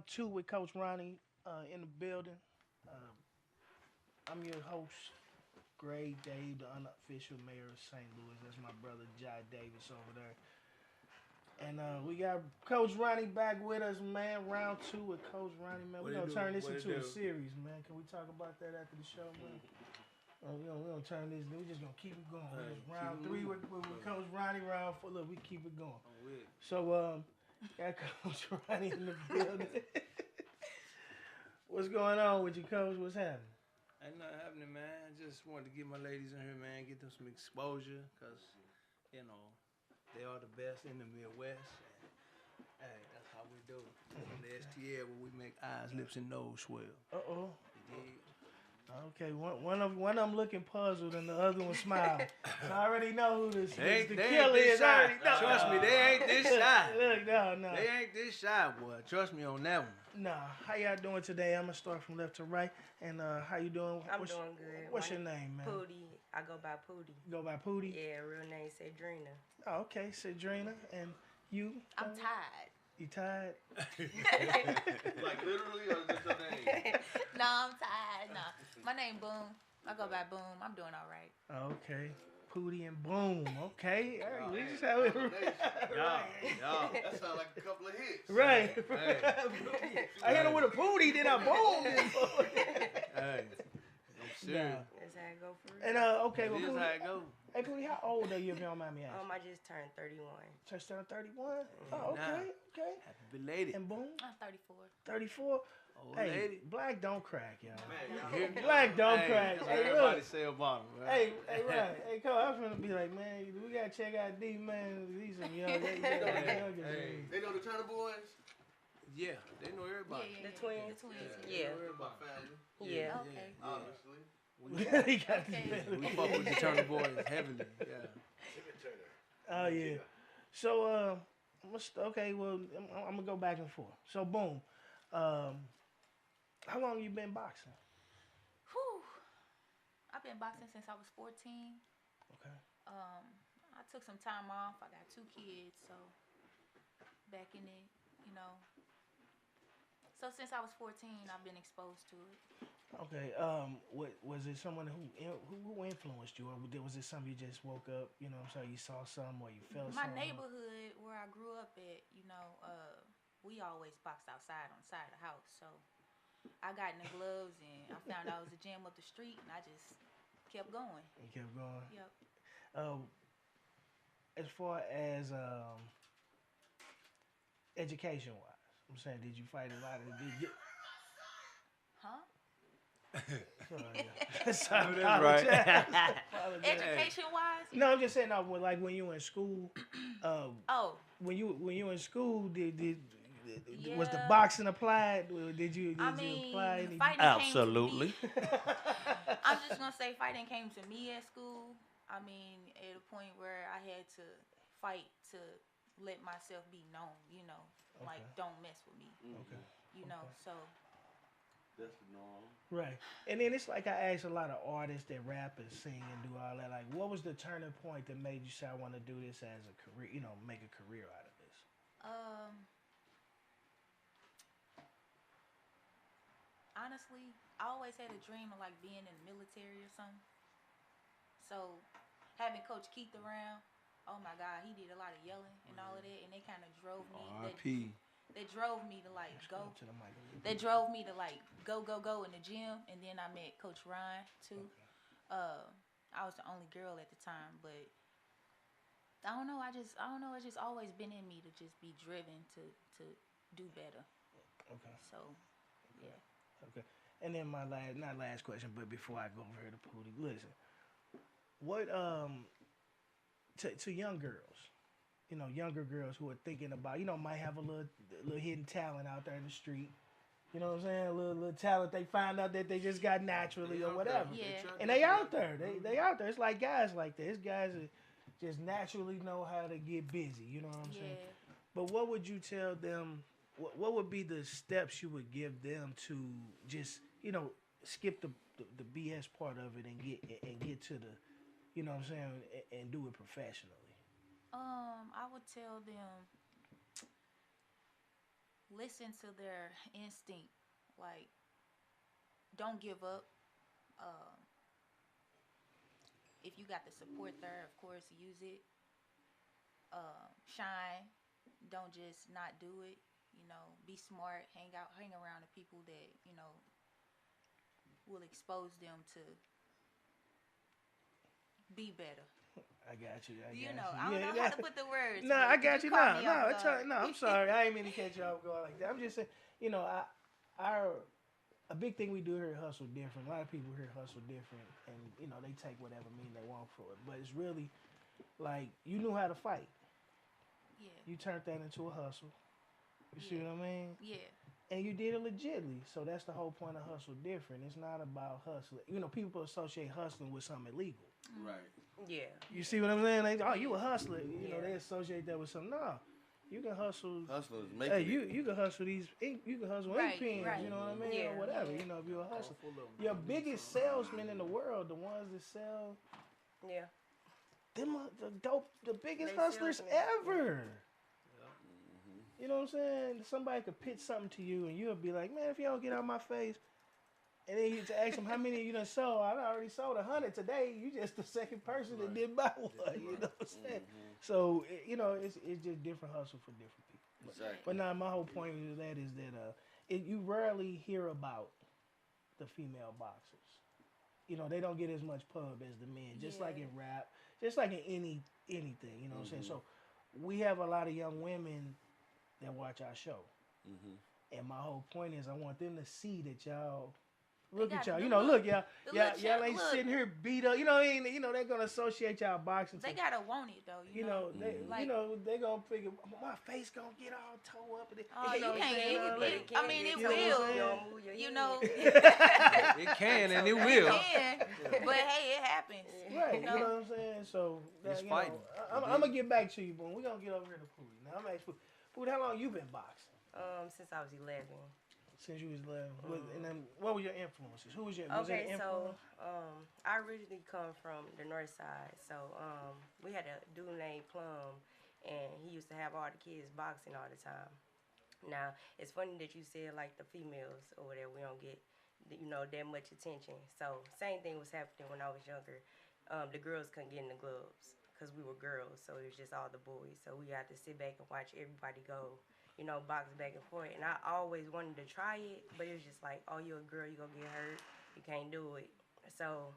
Round two with Coach Ronnie in the building. Uh, I'm your host, Gray Dave, the unofficial mayor of St. Louis. That's my brother, Jai Davis, over there. And we got Coach Ronnie back with us, man. Round two with Coach Ronnie, man. We're going to turn this into a series, man. Can we talk about that after the show, man? We don't turn this. We just gonna keep it going. Round three with Coach Ronnie. Round four. Look, we keep it going. So got Coach Ronnie in the building. What's going on with you, Coach? What's happening? Ain't nothing happening, man. I just wanted to get my ladies in here, man. Get them some exposure, cause you know they are the best in the Midwest. And, hey, that's how we do. On the STL, where we make eyes, lips, and nose swell. Uh-oh. Okay, one of them looking puzzled and the other one smiling. So I already know who the killer is. I already know. Trust me, they ain't this shy. Look, no. They ain't this shy, boy. Trust me on that one. Nah, how y'all doing today? I'm gonna start from left to right. And how you doing? I'm doing good. What's your name, man? Pootie. I go by Pootie. You go by Pootie? Yeah, real name Sedrina. Oh, okay, Sedrina. And you? I'm tired. You tired? Like literally, or is this your name? No, I'm tired. No, my name Boom. I go by Boom. I'm doing all right. Okay. Pootie and Boom. Okay. All right. We just have it. Y'all. That sounds like a couple of hits. Right. Hey. I hit him with a Pootie, then I boomed him. Hey. I'm serious. That's how it go for real. And okay, This well, is Pootie, how it go. hey Pootie, how old are you if you don't mind me asking? I just turned 31. Just turned 31. Oh, okay, okay. Happy belated. And Boom, I'm 34. 34. Old Hey, lady. black don't crack, y'all. Man, y'all- Black don't Hey, crack. that's Hey, what everybody look. say about him, right? Hey, right. Hey, Cole, I was gonna be like, man, we gotta check out D, man. These some young, Hey. They know the Turner Boys? Yeah, they know everybody. Yeah. The twins? The twins. They Yeah. know My everybody. family, Yeah. Okay. obviously. He got Okay. the We fuck with the Turner Boys heavily. Yeah. Timmy Turner. Oh yeah. So okay, well I'm gonna go back and forth. So Boom, how long you been boxing? Whew. I've been boxing since I was 14. Okay. I took some time off. I got 2 kids, so back in it, you know. So since I was 14, I've been exposed to it. Okay. What was it? Someone who influenced you, or was it something you just woke up? You know, what I'm saying, you saw something or you felt My something? neighborhood where I grew up at, you know, we always boxed outside on the side of the house. So I got in the gloves and I found out it was a gym up the street, and I just kept going. You kept going. Yep. As far as education wise, I'm saying, did you fight a lot of? Huh? Sorry, That's right. Apologize. Education wise? No, I'm just saying. No, like when you were in school. Oh, When you in school, was the Yeah. boxing applied? Did you I apply mean, any? fighting Absolutely. came to me. I'm just gonna say fighting came to me at school. I mean, at a point where I had to fight to let myself be known. You know, like Okay. don't mess with me. Okay. You know, so That's the norm. Right. And then it's like I ask a lot of artists that rap and sing and do all that. Like, what was the turning point that made you say, I want to do this as a career, make a career out of this? Honestly, I always had a dream of like being in the military or something. So having Coach Keith around, oh my God, he did a lot of yelling and all of that, and they kind of drove me. R.I.P. They drove me to like go. To the mic a little They bit. drove me to like go in the gym, and then I met Coach Ron too. I was the only girl at the time, but I don't know. I don't know. It's just always been in me to just be driven to do better. Okay. So, yeah. Okay. And then my not last question, but before I go over here to Pootie, listen. What to young girls, younger girls who are thinking about, might have a little hidden talent out there in the street. You know what I'm saying? A little talent they find out that they just got naturally or whatever. Yeah. And they out there. They out there. It's like guys like this. Guys that just naturally know how to get busy. You know what I'm saying? Yeah. But what would you tell them? What would be the steps you would give them to just skip the BS part of it and get to the, you know what I'm saying, and do it professionally? I would tell them listen to their instinct. Like, don't give up. Um, if you got the support there, of course, use it. Shine. Don't just not do it. You know, be smart. Hang around the people that will expose them to be better. I got you. I don't know how to put the words. No, but I got you. caught me No, off it's guard. no. I'm sorry. I ain't mean to catch you off guard like that. I'm just saying. A big thing we do here at Hustle different. A lot of people here hustle different, and they take whatever mean they want for it. But it's really like you knew how to fight. Yeah. You turned that into a hustle. You see what I mean? Yeah. And you did it legitly. So that's the whole point of hustle different. It's not about hustling. People associate hustling with something illegal. Right. Yeah. You see what I'm saying? Like, oh, you a hustler. Yeah. They associate that with something. No. You can hustle. Hustlers making Hey, it. you can hustle these ink. You can hustle ink pens. Right. You know what I mean? Yeah. Or whatever. Yeah. If you're a hustler, your biggest salesmen in the world, the ones that sell, Yeah. them are the biggest They hustlers salesmen. ever. You know what I'm saying? Somebody could pitch something to you, and you'll be like, "Man, if you don't get out my face," and then you to ask them how many you done sold. I already sold 100 today. You just the second person that didn't buy one. You know what I'm saying? So it's just different hustle for different people. Exactly. But now my whole point is that you rarely hear about the female boxers. They don't get as much pub as the men. Just like in rap, just like in anything. You know what I'm saying? So we have a lot of young women that watch our show. And my whole point is I want them to see that y'all look at y'all. Look, y'all ain't sitting here beat up. They're gonna associate y'all boxing. They gotta want it though. They gonna figure my face gonna get all toe up. Oh, you can't. It You know what will. I'm You know. It can and it will. But hey, it happens. Right. You know what I'm saying? So It's fighting. I'm gonna get back to you, boom. We're gonna get over here to Pootie. Now I'm asking Pootie, how long you been boxing? Since I was 11. Since you was 11. And then what were your influences? Who was your Okay, was it so influence? I originally come from the north side. So we had a dude named Plum, and he used to have all the kids boxing all the time. Now, it's funny that you said like the females over there, we don't get that much attention. So same thing was happening when I was younger. The girls couldn't get in the gloves because we were girls, so it was just all the boys. So we had to sit back and watch everybody go, box back and forth. And I always wanted to try it, but it was just like, oh, you're a girl, you're going to get hurt. You can't do it. So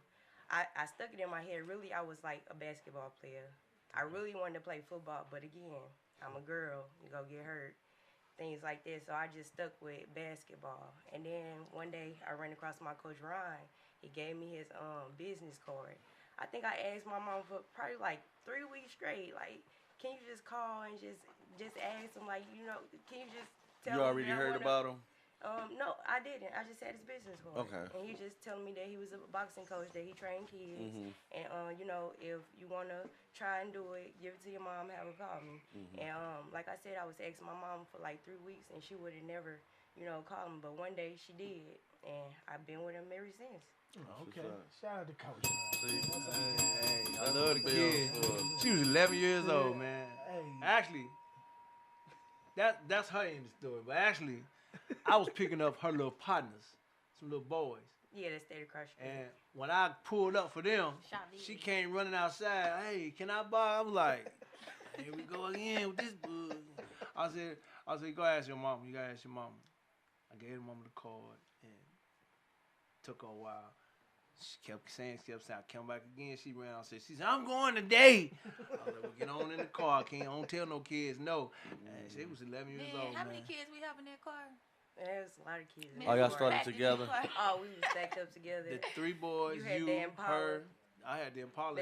I stuck it in my head. Really, I was like a basketball player. I really wanted to play football, but again, I'm a girl. You're going to get hurt. Things like that. So I just stuck with basketball. And then one day, I ran across my Coach Ronnie. He gave me his business card. I think I asked my mom for probably like 3 weeks straight, like, can you just call and just ask him, like, can you just tell him? You already heard about him? No, I didn't. I just had his business card. Okay. And he just telling me that he was a boxing coach, that he trained kids. And, if you want to try and do it, give it to your mom, have her call me. And, like I said, I was asking my mom for like 3 weeks, and she would have never, called me. But one day she did, and I've been with him ever since. Oh, okay. Shout out to Coach. Hey, I love the kid. She was 11 years old, man. Hey. Actually, that's her end of the story. But actually, I was picking up her little partners, some little boys. Yeah, that stayed across the street. And when I pulled up for them, she came running outside. Hey, can I buy? I was like, here we go again with this bug. I said, go ask your mama. You gotta ask your mama. I gave the mama the card, and took her a while. She kept saying, I come back again. She ran out and said, I'm going today. I was like, well, get on in the car. I don't tell no kids no. And she was 11 years old, How many kids we have in that car? There was a lot of kids. Oh, y'all started together? Oh, we was stacked up together. The 3 boys, you, her. I had the Impala.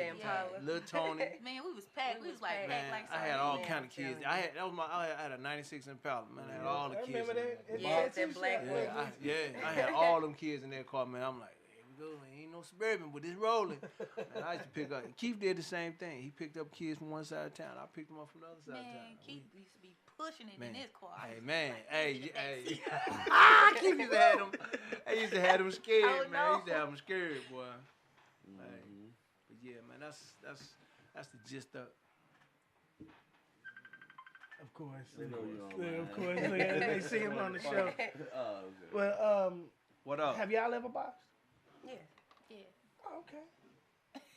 Little Tony. Man, we was packed. We was like man, packed like I had all kind of kids. I had a 96 Impala. Man, I had all the kids. Remember that? Yeah, that black one. I had all them kids in that car, man. I'm like, here we go. Ain't no Suburban, but it's rolling. And I used to pick up. Keith did the same thing. He picked up kids from one side of town. I picked them up from the other side of town. Keith used to be pushing it in his car. Hey, man. Hey. Keith used to have them. I used to have them scared, man. I used to have them scared, boy. Hey. But yeah, man, that's the gist of. Of course. You know you Of on, course. They can see him on the show. Oh, okay. Well, What up? have y'all ever boxed? Yeah. Oh, okay.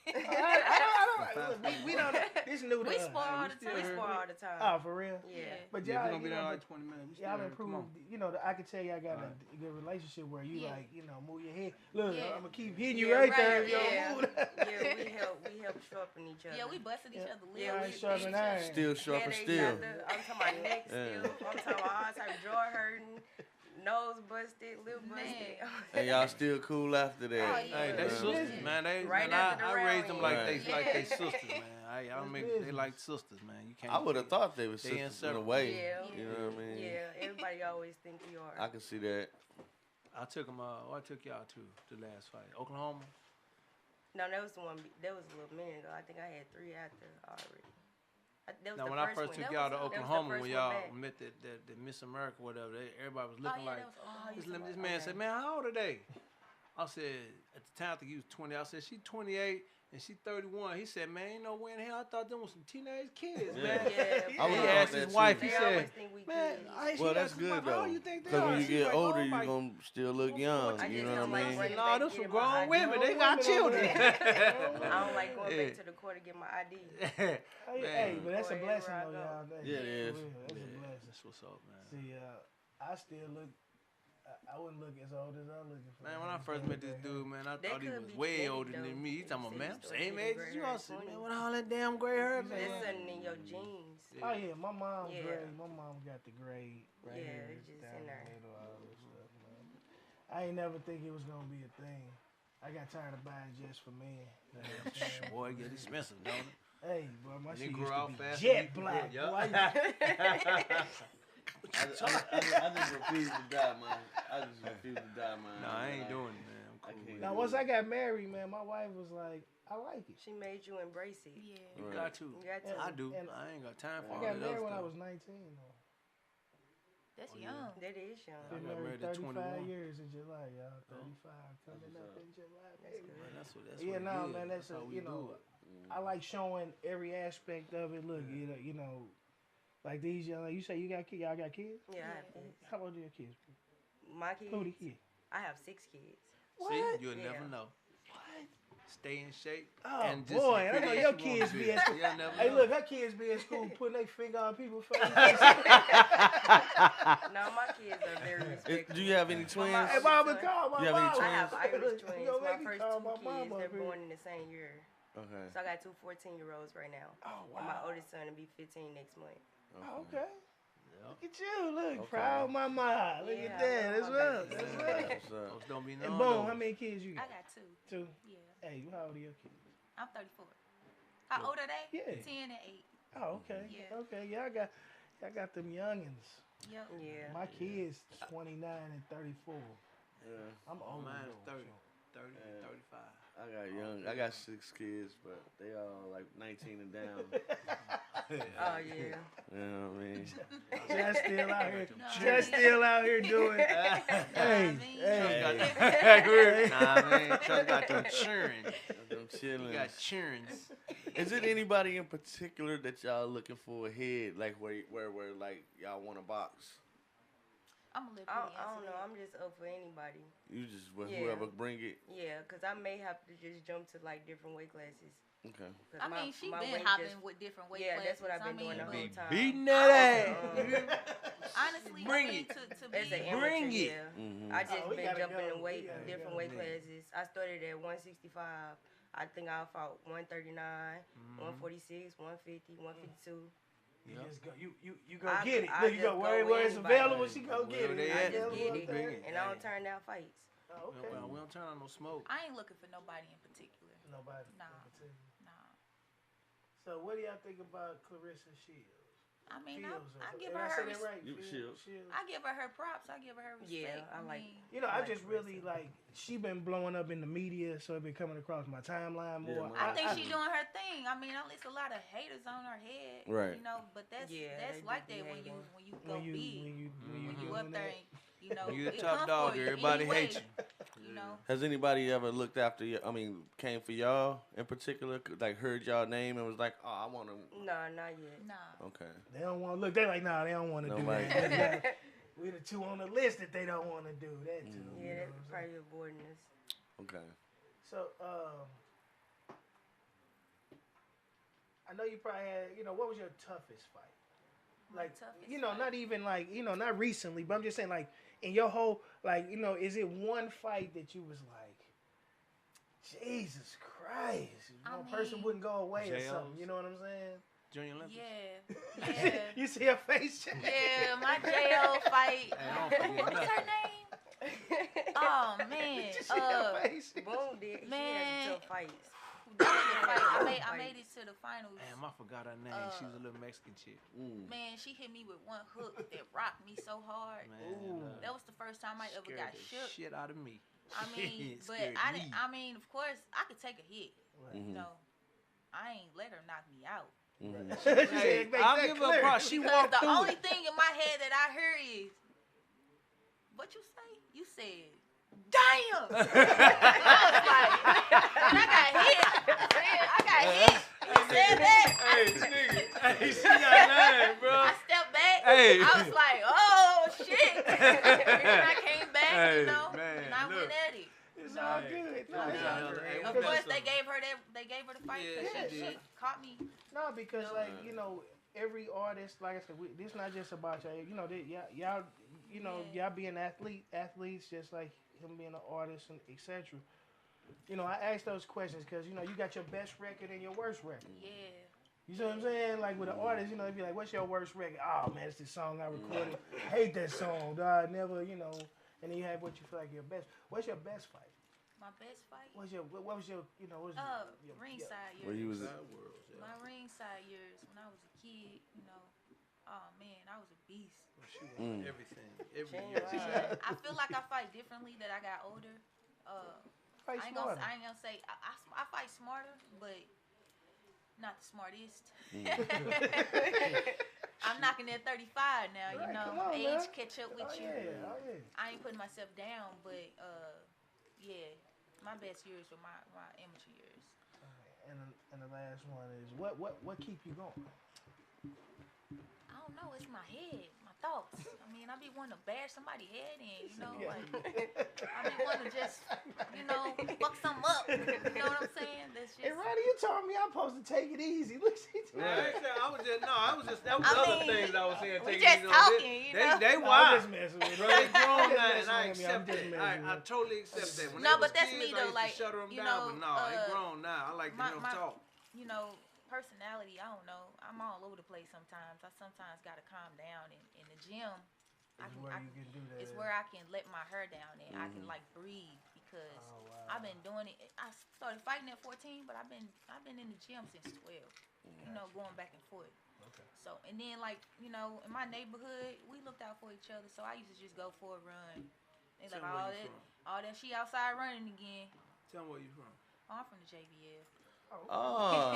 I don't. Look, we don't. This new to We us. spar all the We time. spar all the time. Oh, for real? Yeah. But Yeah, y'all, we gonna be you there know, like 20 minutes. We still y'all here. Come improved. on. You know, I can tell y'all got a good relationship where you Yeah. like, move your head. Look, Yeah. I'm gonna keep hitting you Yeah, right right, there if yeah. y'all move. We help sharpen each other. Yeah, we busted each Yeah. other lips. Yeah, Iron we- sharpen iron. Still sharp and Headaches still. out there. I'm talking about neck Yeah. still. I'm talking about all type of jaw hurting, nose busted, lip busted. And y'all still cool after that. Oh, Hey, yeah. they You know what I sisters, mean? man. They, Right man, after the I raised them round, like yeah. like they sisters, man. I That's make business. they like sisters, man. You can't. I would have thought they were They sisters in a inseparable. way. Yeah. You know what I mean? Yeah, everybody always think we are. I can see that. I took them. I took y'all to the last fight, Oklahoma. No, that was the one. That was a little minute ago. I think I had 3 after already. That was Now, the when I first first one. took That y'all was- to that was the Oklahoma, first when one y'all back. met the Miss America, whatever, everybody was Oh, looking yeah, like. that was This man said, "Man, how old are they?" I said, at the time, I think he was 20. I said, "She 28 and she 31." He said, "Man, ain't no way in hell. I thought them was some teenage kids, man." Yeah. I He would've asked thought his that wife. too. He They always said, think we "Man, kids. Well, that's asked his good wife, How though. old you think they Because are?" when you She get like, older, "Oh, you're my going to still look young. I You just know don't what I like mean? running No, back them to some get my grown ID. women. They Grown got women over children. I don't like going Yeah. back to the court to get my ID. Hey, but that's a Boy, blessing everywhere I though, go. y'all. That- Yeah, it for is. real, That's a Yeah, blessing. that's what's up, man. See, I still look. I wouldn't look as old as I'm looking for. Man, when I first met this dude, man, I That thought he could was be way genetic, older though. than me. He talking about, You man, say I'm you same start age getting as you. gray I hair said, at man, 20. what all that damn gray hair, That's man? something in your genes. Oh yeah, my mom's Yeah. gray. My mom got the gray right Yeah, here. it's just down in the there. middle, all this stuff, man. I ain't never think it was gonna be a thing. I got tired of buying just for men. You know what I'm saying? Boy, it get expensive, don't it? Hey, boy, my And shit it used grew to out be faster jet than you black. could, yeah. Boy. I just refuse to dye mine. I just refuse to dye mine. No, I ain't doing it, man. I'm I cool. can't. Now, once I got married, man, my wife was like, I like it. She made you embrace it. Yeah. You Right. got to. You got to. I do. And I ain't got time for I all got that married other when I stuff. was 19, though. That's Oh, yeah. young. That is young. I Been got married married at 35 21. years in July, y'all. 35 coming That's up what's in July, That's baby. good. Man, that's Yeah, what no, it is. man, that's how a, we you do know, it. I like showing every aspect of it. Look, you know, like these young, you say you got kids, y'all got kids? Yeah, I have Yeah. kids. How old are your kids? My kids. Who the kids? I have 6 kids. What? See, you'll Yeah. never know. What? Stay in shape. Oh, and just boy, as I pretty know as your you wanna kids be at school. You'll never Hey, know. look, her kids be in school putting their finger on people's faces. No, my kids are very respectful. Do you have any twins? my- Hey, mama, call my You have any mama. I have twins? Irish You twins. gonna My make me first call 2 my kids, mama they're up here. born in the same year. Okay. So I got 2 14-year-olds right now. Oh, And my wow. oldest son will be 15 next month. Oh, okay. Yeah. Look at you. Look, Okay. proud mama. Look Yeah, at that. I That's love my right. babies. That's Yeah, right. that's what's up. Folks don't be And knowing boom, those. how many kids you I got? got 2. 2. Yeah. Hey, how old are your kids? I'm 34. How old are they? Yeah. 10 and 8. Oh, okay. Yeah. Okay. Yeah, I got them youngins. Yep. Yeah. My kids 29 and 34. Yeah. I'm old. Mine's though, 30. so. 30, Yeah. 35. I got 6 kids, but they all like 19 and down. Oh, yeah. You know what I mean? Just still out here. No, Just still out here doing. Hey, mean- hey. Hey. Nah, man, Chuck got them churning. Them chilling. He got churns. Is it anybody in particular that y'all looking for ahead, like where like y'all want to box? I'm gonna let I you don't know. I'm just up for anybody. You just Yeah. whoever bring it. Yeah, because I may have to just jump to like different weight classes. Okay. 'Cause I mean, she my been weight hopping just- with different weight Yeah, classes. that's what I've been doing the but whole time. Beating that Um, ass. honestly, Bring I mean, it. to As an be amateur, Bring it. yeah. Mhm. I just Oh, we been gotta jumping go. in weight, We gotta different go. weight Yeah. classes. I started at 165. I think I fought 139, 146, 150, 152. You Yep. just go. You go I- get it. I Look, you just go go where it's anybody. available. She go get Wherever it. they I at, just Yeah, get look it, there. and I don't turn down fights. Oh, okay. Well, we don't turn on no smoke. I ain't looking for nobody in particular. Nobody. Nah. in particular. Nah. So what do y'all think about Clarissa Shields? I mean, Fields, I or- give did her I her say that right? You- Fields, Shields. I give her her props. I give her her respect. Yeah, I like mean, You know, I I like just really Clarissa. like. She been blowing up in the media, so it been coming across my timeline Yeah, more. man. I think she doing her thing. I mean, it's a lot of haters on her head. Right. You know, but that's Yeah, that's they like do that be when you hating. when you go when you big. when you You up doing there that. and you know You the it top come dog, for you everybody anyway, hates you know. Has anybody ever looked after you? I mean, came for y'all in particular? Like heard y'all name and was like, oh, I want to. No, not yet. Nah. Okay. They don't want to look. They like, nah, they don't want to do Nobody. that. We the two on the list that they don't want to do that too. Yeah, that's probably avoiding us. Okay. So, I know you probably had, what was your toughest fight? Like, Toughest not even like, not recently, but I'm just saying, like, in your whole, like, is it one fight that you was like, Jesus Christ, a person wouldn't go away or something, you know what I'm saying? Junior Olympics. Yeah. You see her face change? Yeah, my JO fight. Hey, I don't forget What's nothing. her name? Oh man. Did you see her face? Boom did. She Man. had some tough fights. That was the fight. I made it to the finals. Damn, I forgot her name. She was a little Mexican chick. Man, she hit me with one hook that rocked me so hard. Man, That was the first time I ever scared got the shook. shit out of me. I mean, but Scared I me. didn't. I mean, of course, I could take a hit. Right. You know, I ain't let her knock me out. Hey, I'll give her a props. She Because walked the through only it. thing in my head that I hear is, what you say? You said, damn! I was like, and I got hit. Man, I got hit. You said that. Hey, nigga. Hey, she got lying, bro. I stepped back. Hey. I was like, oh, shit. And then I came back, Hey, you know, man, and I look. went at it. It's No. all good. No, Hey, it's all hey, good. hey, Of we course, best they of gave her the fight Yeah, because she she did. caught me. No, because like every artist, like I said, this not just about y'all. Y'all being athletes, just like him being an artist and etc. I ask those questions because you got your best record and your worst record. Yeah. You see what I'm saying? Like with an artist, it'd be like, what's your worst record? Oh man, it's the song I recorded. Hate that song, dog. Never, And then you have what you feel like your best. What's your best fight? My best fight? What was your Ringside years. Where you was My ringside years when I was a kid, oh man, I was a beast. She won everything. Every year. I feel like I fight differently that I got older. Fight I ain't smarter. gonna say I fight smarter, but not the smartest. I'm knocking at 35 now, Right, come on, age man. catch up with Oh, you. yeah, oh, yeah. I ain't putting myself down, but yeah, my best years were my amateur years. And the last one is what keep you going? I don't know, it's my head, my thoughts. I mean, I be wanting to bash somebody's head in, Yeah. like I be wanting to just, fuck something up. You know what I'm saying? That's just. Hey, Ronnie, you told me I'm supposed to take it easy. Look, That was other things I was saying. We Take just it easy on talking, this. They I'm wild. just messing with you. Bro, they grown I'm now, just and I messing with you. I'm accept just that. messing I with you. totally accept that. When No, they but was that's kids, me, I though, used to like, shut them you down, know, but no, they grown now. I like to hear them talk. Personality, I don't know. I'm all over the place sometimes. I sometimes got to calm down. In the gym, You can do that. it's where I can let my hair down and I can breathe because I've been doing it. I started fighting at 14, but I've been in the gym since 12. Going back and forth. Okay. So and then in my neighborhood, we looked out for each other. So I used to just go for a run. They Tell like me where you all that she outside running again. Tell me where you from. Oh, I'm from the JBL. Oh.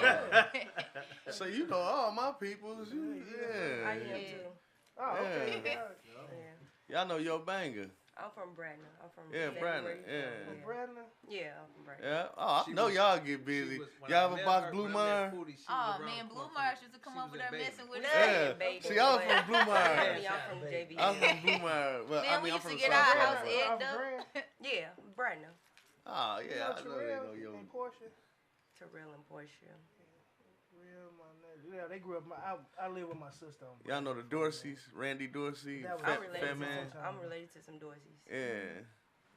So all my peoples. I am too. Oh, okay. Yeah. Yeah. Y'all know your banger. I'm from Bradner. I'm from Yeah, February. Bradner, yeah. From Bradner? Yeah, I'm from Bradner. Yeah. Oh, I know was- y'all get busy. Y'all ever box Blue Mine? Oh man, Blue Mars used to come over there messing with us. Yeah. Baby, See, I was but- from Blue Mine. I'm from JB. I'm from Blue Mine. Well, Man, I mean, we I'm used from to the get South our Side. house egged up. Yeah, Bradner. Oh, yeah. I know they Terrell know your. and Portia. Terrell and Portia. Real, my nigga. Yeah, they grew up. I live with my sister. Y'all know the Dorseys, Randy Dorsey, That was- Fat, I'm related, Fat Man. I'm related to some Dorseys. Yeah.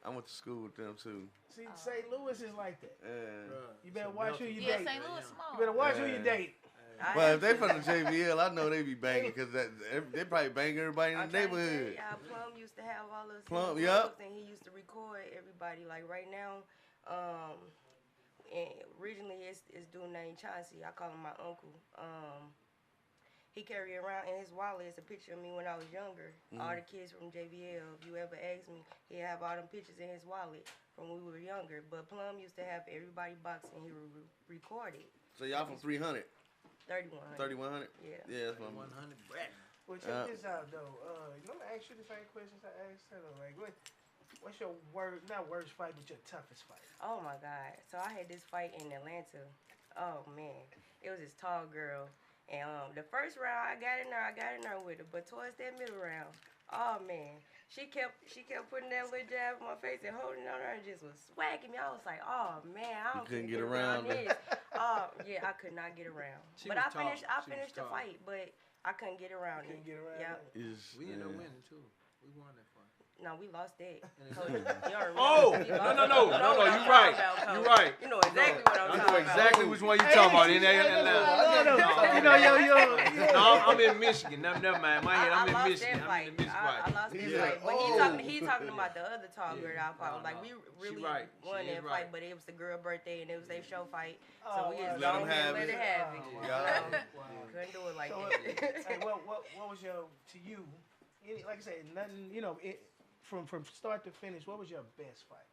I went to school with them too. See, St. Louis is like that. Yeah. You better watch who you Yeah, date. St. Louis small. You better watch who Yeah. you date. Well, if they from the JVL, I know they be banging because they probably bang everybody in the neighborhood. Yeah, Plum used to have all those Plum, clubs, yep. and he used to record everybody. Like right now, and originally it's dude named Chauncey. I call him my uncle. He carry around in his wallet is a picture of me when I was younger. All the kids from JVL, if you ever ask me, he have all them pictures in his wallet from when we were younger. But Plum used to have everybody boxing. He would record it. So y'all from 300? 3100. 3100? Yeah. Yeah, that's what I'm 100 Brad. Well, check this out though. Let me ask you the same questions I asked her. Though. Like, what's your not worst fight, but your toughest fight? Oh my God. So I had this fight in Atlanta. Oh man. It was this tall girl. And the first round I got in there with her. But towards that middle round, Oh man, she kept putting that little jab in my face and holding on her and just was swacking me. I was like, oh man, I You don't couldn't get get around this. it. Oh yeah, I could not get around. She But was I tall. finished. I She was finished the tall. fight, but I couldn't get around Couldn't it. get around Yep. it. We ended up winning too. We won that fight. No, we lost that. And Coach, it's- you don't remember. Oh, We no, lost no, it. no, You know no, what no, I'm you talking right. about, You Coach. right. You know exactly what I'm I talking know about. exactly which one you talking about. In Hey, Atlanta. you know, yo. No, I'm in Michigan. Never mind. My head, I'm in lost Michigan. that I'm fight. in the Michigan I fight. lost that Yeah. fight. But he talking about the other tall girl that I fought. No, Like no. we She really right. won She is that right. fight, but it was the girl birthday and it was their show fight. Oh, So we just Let go them ahead have and let it. it have it. Oh, You wow. know? Wow. Couldn't do it like So, that. hey, what was your to you? Like I said, nothing. You know, from start to finish. What was your best fight?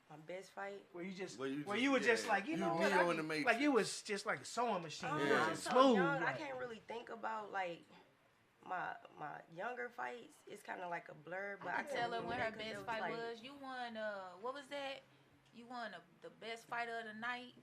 My best fight. Where you just, Where you where just- you were yeah. just like, you You know what? Neo I in the can- Matrix. like you was just like a sewing machine. Oh, You Yeah. was I'm just so smooth. young. I like- can't really think about like my younger fights. It's kind of like a blur. But I tell her can when her remember that 'cause best it fight like, was. You won. What was that? You won the best fighter of the night.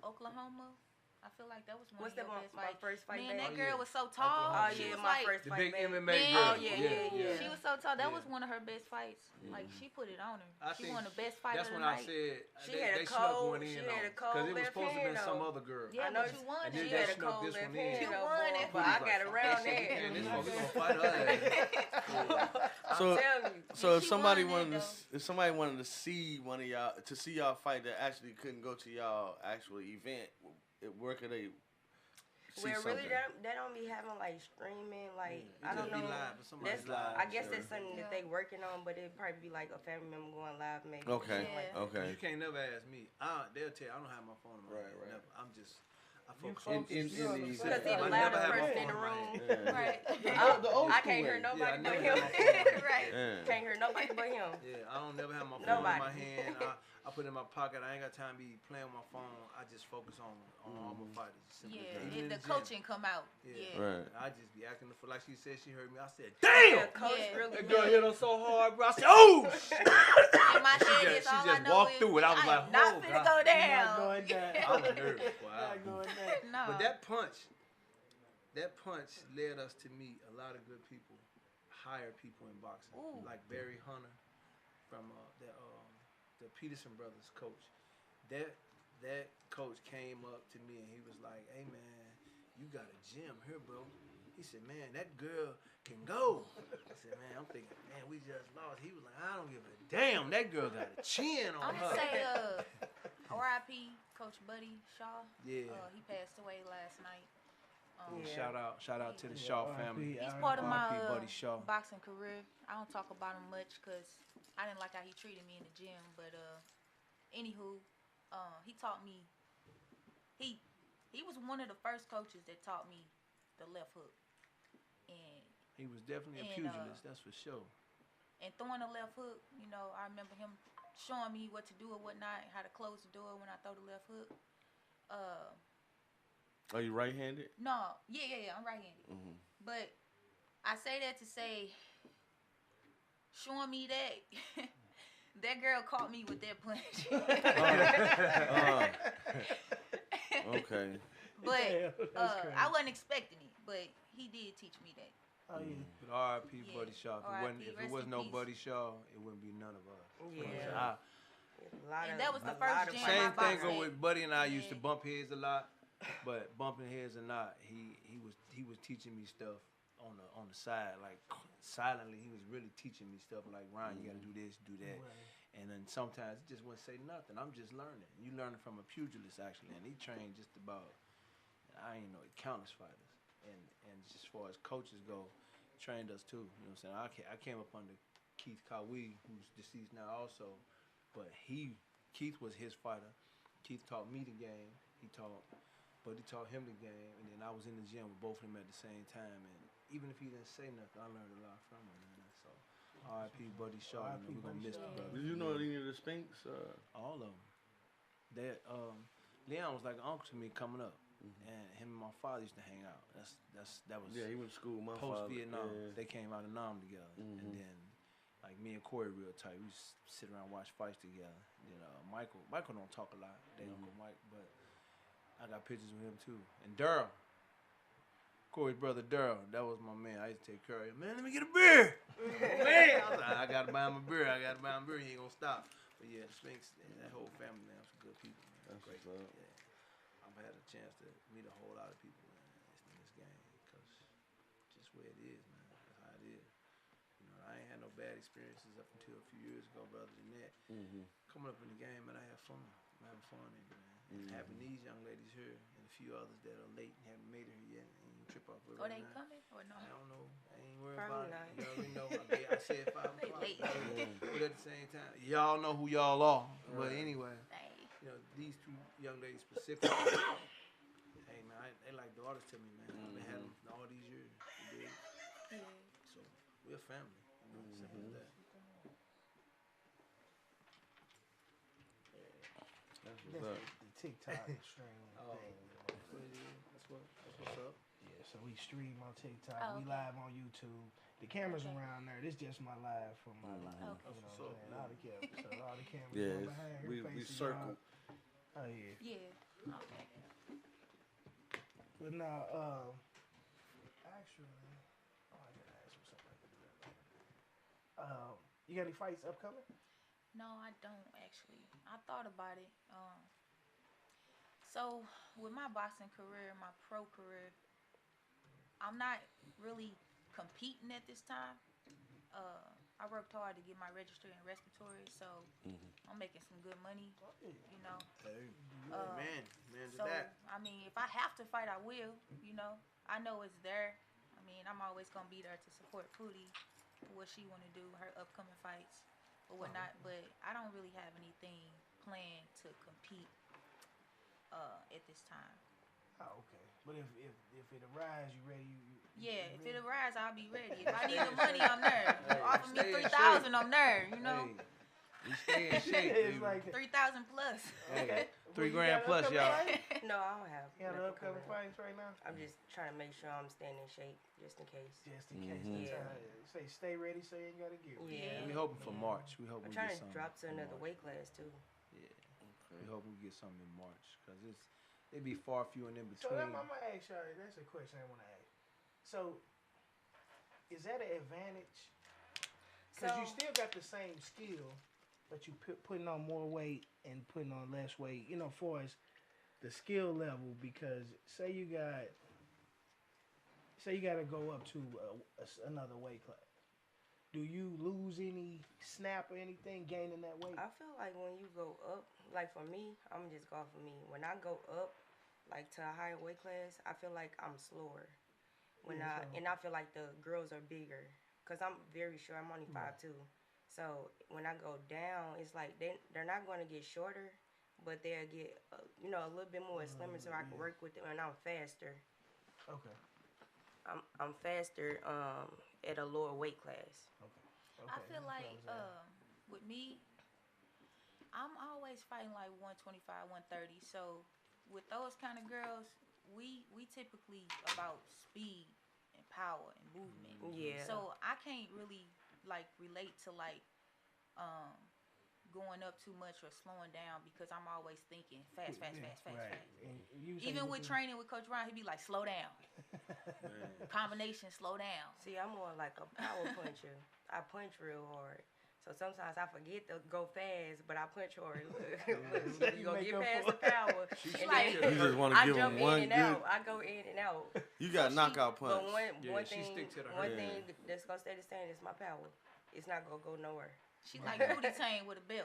Oklahoma. I feel like that was one What's of that? your best My fights. first fight Man, back? that Oh, girl yeah. was so tall. Oh She yeah, was my like, first The fight big back. MMA Man, girl. oh, yeah. she was so tall. That Yeah. was one of her best fights. Like Mm-hmm. she put it on her. I She think won the best fight That's of the when I night. said She they, had a they snuck cold- one in she on had a because cold it was left supposed to have been hand, some though. other girl. Yeah, I know but you won and it. then She had they a snuck cold this left one in. hand, You though, won boy, it. but I got around Man, that. this one we gonna fight her ass. So, I'm telling you. so if She somebody won wanted that, to, if somebody wanted to see one of y'all, to see y'all fight that actually couldn't go to y'all actual event, where could they see Well, really, something? they don't be having like streaming. Like It I don't just be know. live, but somebody's That's, live, I guess sure. that's something that Yeah. they working on, but it'd probably be like a family member going live, maybe. Okay, something like that. okay. You can't never ask me. They'll tell you I don't have my phone in my Right, hand. right. Never. I'm just. I You focus focus, in you on the the event. Because he I the never loudest have my person phone in the in my room. hand. Yeah. Right. The old I school can't hear way. nobody Yeah, I but never him. have my phone in my hand. Right. Yeah. Can't hear nobody but him. Yeah, I don't never have my phone Nobody. in my hand. I put it in my pocket. I ain't got time to be playing with my phone. I just focus on all my fighters. Simple as Yeah, that. Even if in the gym. coaching come out. Yeah. Yeah. Right. I just be acting the fool. Like she said, she heard me. I said, Yeah, "Damn!" coach Yeah. really. That girl hit her so hard, bro. I said, "Oh!" shit." In my She head, just- is she all just I know walked is through it. I was like, ain't not "Oh, finna God." go You're down. not going down. I was nervous. Boy. You're not going down. No. But that punch led us to meet a lot of good people, higher people in boxing, Ooh. like Barry Hunter from the Peterson brothers coach. That coach came up to me and he was like, "Hey man, you got a gym here, bro." He said, "Man, that girl can go." I said, "Man, I'm thinking, man, we just lost." He was like, "I don't give a damn. That girl got a chin on I'm her." gonna say, R.I.P. Coach Buddy Shaw. Yeah. He passed away last night. Yeah. Shout out to the Shaw R.I.P. family. He's part of my R.I.P. Buddy Shaw. boxing career. I don't talk about him much because I didn't like how he treated me in the gym. But anywho, he taught me. He was one of the first coaches that taught me the left hook, and He was definitely a And, pugilist, that's for sure. throwing the left hook. You know, I remember him showing me what to do or whatnot, how to close the door when I throw the left hook. Are you right-handed? No, yeah, I'm right-handed. Mm-hmm. But I say that to say, showing me that, that girl caught me with that punch. Okay. But Damn, that's crazy. I wasn't expecting it, but he did teach me that. Oh yeah. But R.I.P. Yeah. Buddy Shaw. R.I.P. If it Rest was in no peace. Buddy Shaw, it wouldn't be none of us. Yeah. And that was the a first lot of gym fights. Same I thing boxed go at. with Buddy and I used to Yeah. bump heads a lot, but bumping heads or not, he was teaching me stuff on the side, like silently. He was really teaching me stuff like, Ryan, you got to do this, do that. And then sometimes he just wouldn't say nothing. I'm just learning. You learning from a pugilist actually, and he trained just about. I ain't know countless fighters, and just as far as coaches go, trained us too. You know what I'm saying? I came up under Keith Kawi, who's deceased now also, but Keith was his fighter. Keith taught me the game. Buddy taught him the game, and then I was in the gym with both of them at the same time. And even if he didn't say nothing, I learned a lot from him. Man. So R.I.P. Buddy Shaw. R.I.P. We're gonna Buddy miss Shaw. the brother. Did you know any of the Spinks? All of them. Leon was like an uncle to me coming up, and him and my father used to hang out. That was Yeah, he went to school with my post father. Vietnam. Yeah. They came out of Nam together, and then like me and Corey real tight. We just sit around and watch fights together. You know, Michael don't talk a lot. They Uncle Mike, but I got pictures with him too. And Daryl Corey's brother Daryl, that was my man. I used to take care of him. Man, let me get a beer. Man, I was like, I gotta buy him a beer. I gotta buy him a beer. He ain't gonna stop. But yeah, the Sphinx, that whole family, man, some good people, man. That's Great. what's up. Yeah, I've had a chance to meet a whole lot of people, man, in this game, because just where it is, man. That's how it is. You know, I ain't had no bad experiences up until a few years ago, but other than that, coming up in the game, man, I have fun. I'm having fun in it, man. And having these young ladies here and a few others that are late and haven't made it here yet, and you trip off with Or right they now. coming or no? I don't know. I ain't worried Probably about not. it. You already know. I said 5 They o'clock. late. But at the same time, y'all know who y'all are. But anyway, Dang. you know, these two young ladies specifically, hey, man, they like daughters to me, man. I've been having them all these years. You dig? Yeah. So, we're a family. You know, simple as that. That's That's what's up. the TikTok stream Oh. thing. That's what it is. That's what's up. Yeah, so we stream on TikTok. Oh, We okay. live on YouTube. The cameras Okay. around there. This just my live from my live. Okay. You know That's what what's I'm saying? up, All the cameras. So all the cameras Yeah, going behind her we facing circle. y'all. Oh yeah. Yeah. Okay. But now, actually, oh, I gotta ask you something. You got any fights upcoming? No, I don't actually. I thought about it. So with my boxing career, my pro career, I'm not really competing at this time. I worked hard to get my registered and respiratory, so I'm making some good money. You know. Hey, man to So that. I mean, if I have to fight, I will. You know, I know it's there. I mean, I'm always gonna be there to support Pootie, what she want to do, her upcoming fights or whatnot. But I don't really have anything planned to compete at this time. Oh, okay. But if it arrives, you ready? Yeah, you if ready? it arrives, I'll be ready. If I need the money, I'm there. Hey, Offer me stay in 3,000, I'm there. You know, Hey, we stay in shape, It's baby. like 3,000 plus. Hey, Well, you 3 grand got plus, upcoming y'all. fights? No, I don't have. You got nothing upcoming coming up. fights right now? I'm just trying to make sure I'm staying in shape, just in case. Just in case. the Yeah. time- Say stay ready, so you ain't gotta get ready. Yeah. We hoping for March. We hope I'm we trying get to something. drop to in another March. weight class too. Yeah. We hope we get something in March, because it be far few and in So between. I'm gonna ask y'all. That's a question I want to ask. So, is that an advantage? Because you So- still got the same skill, but you putting on more weight and putting on less weight. You know, for as the skill level. Because say you got to go up to another weight class. Do you lose any snap or anything gaining that weight? I feel like when you go up, like for me, I'm just going for me. When I go up, like to a higher weight class, I feel like I'm slower. Yeah, so- I feel like the girls are bigger, cause I'm very short. I'm only 5'2". So when I go down, it's like they're not going to get shorter, but they'll get a little bit more slimmer, so I can work with them, and I'm faster. Okay. I'm faster at a lower weight class. Okay. I feel that's like what I was asking. with me, I'm always fighting like 125, 130. So with those kind of girls, we typically about speed and power and movement. Yeah. So I can't really like relate to like going up too much or slowing down, because I'm always thinking fast. Right. And you say Even you with do- training with Coach Ronnie, he'd be like, slow down. Combination, slow down. See, I'm more like a power puncher. I punch real hard. So sometimes I forget to go fast, but I punch hard. Look, you gonna Make get up past for the power. She's and like- then You just want to I give jump them one in and good. out. I go in and out. You got knockout But punch. one Yeah, she thing, stick to the one hurt. thing that's gonna stay the same is my power. It's not gonna go nowhere. She like Booty Tang with a belt.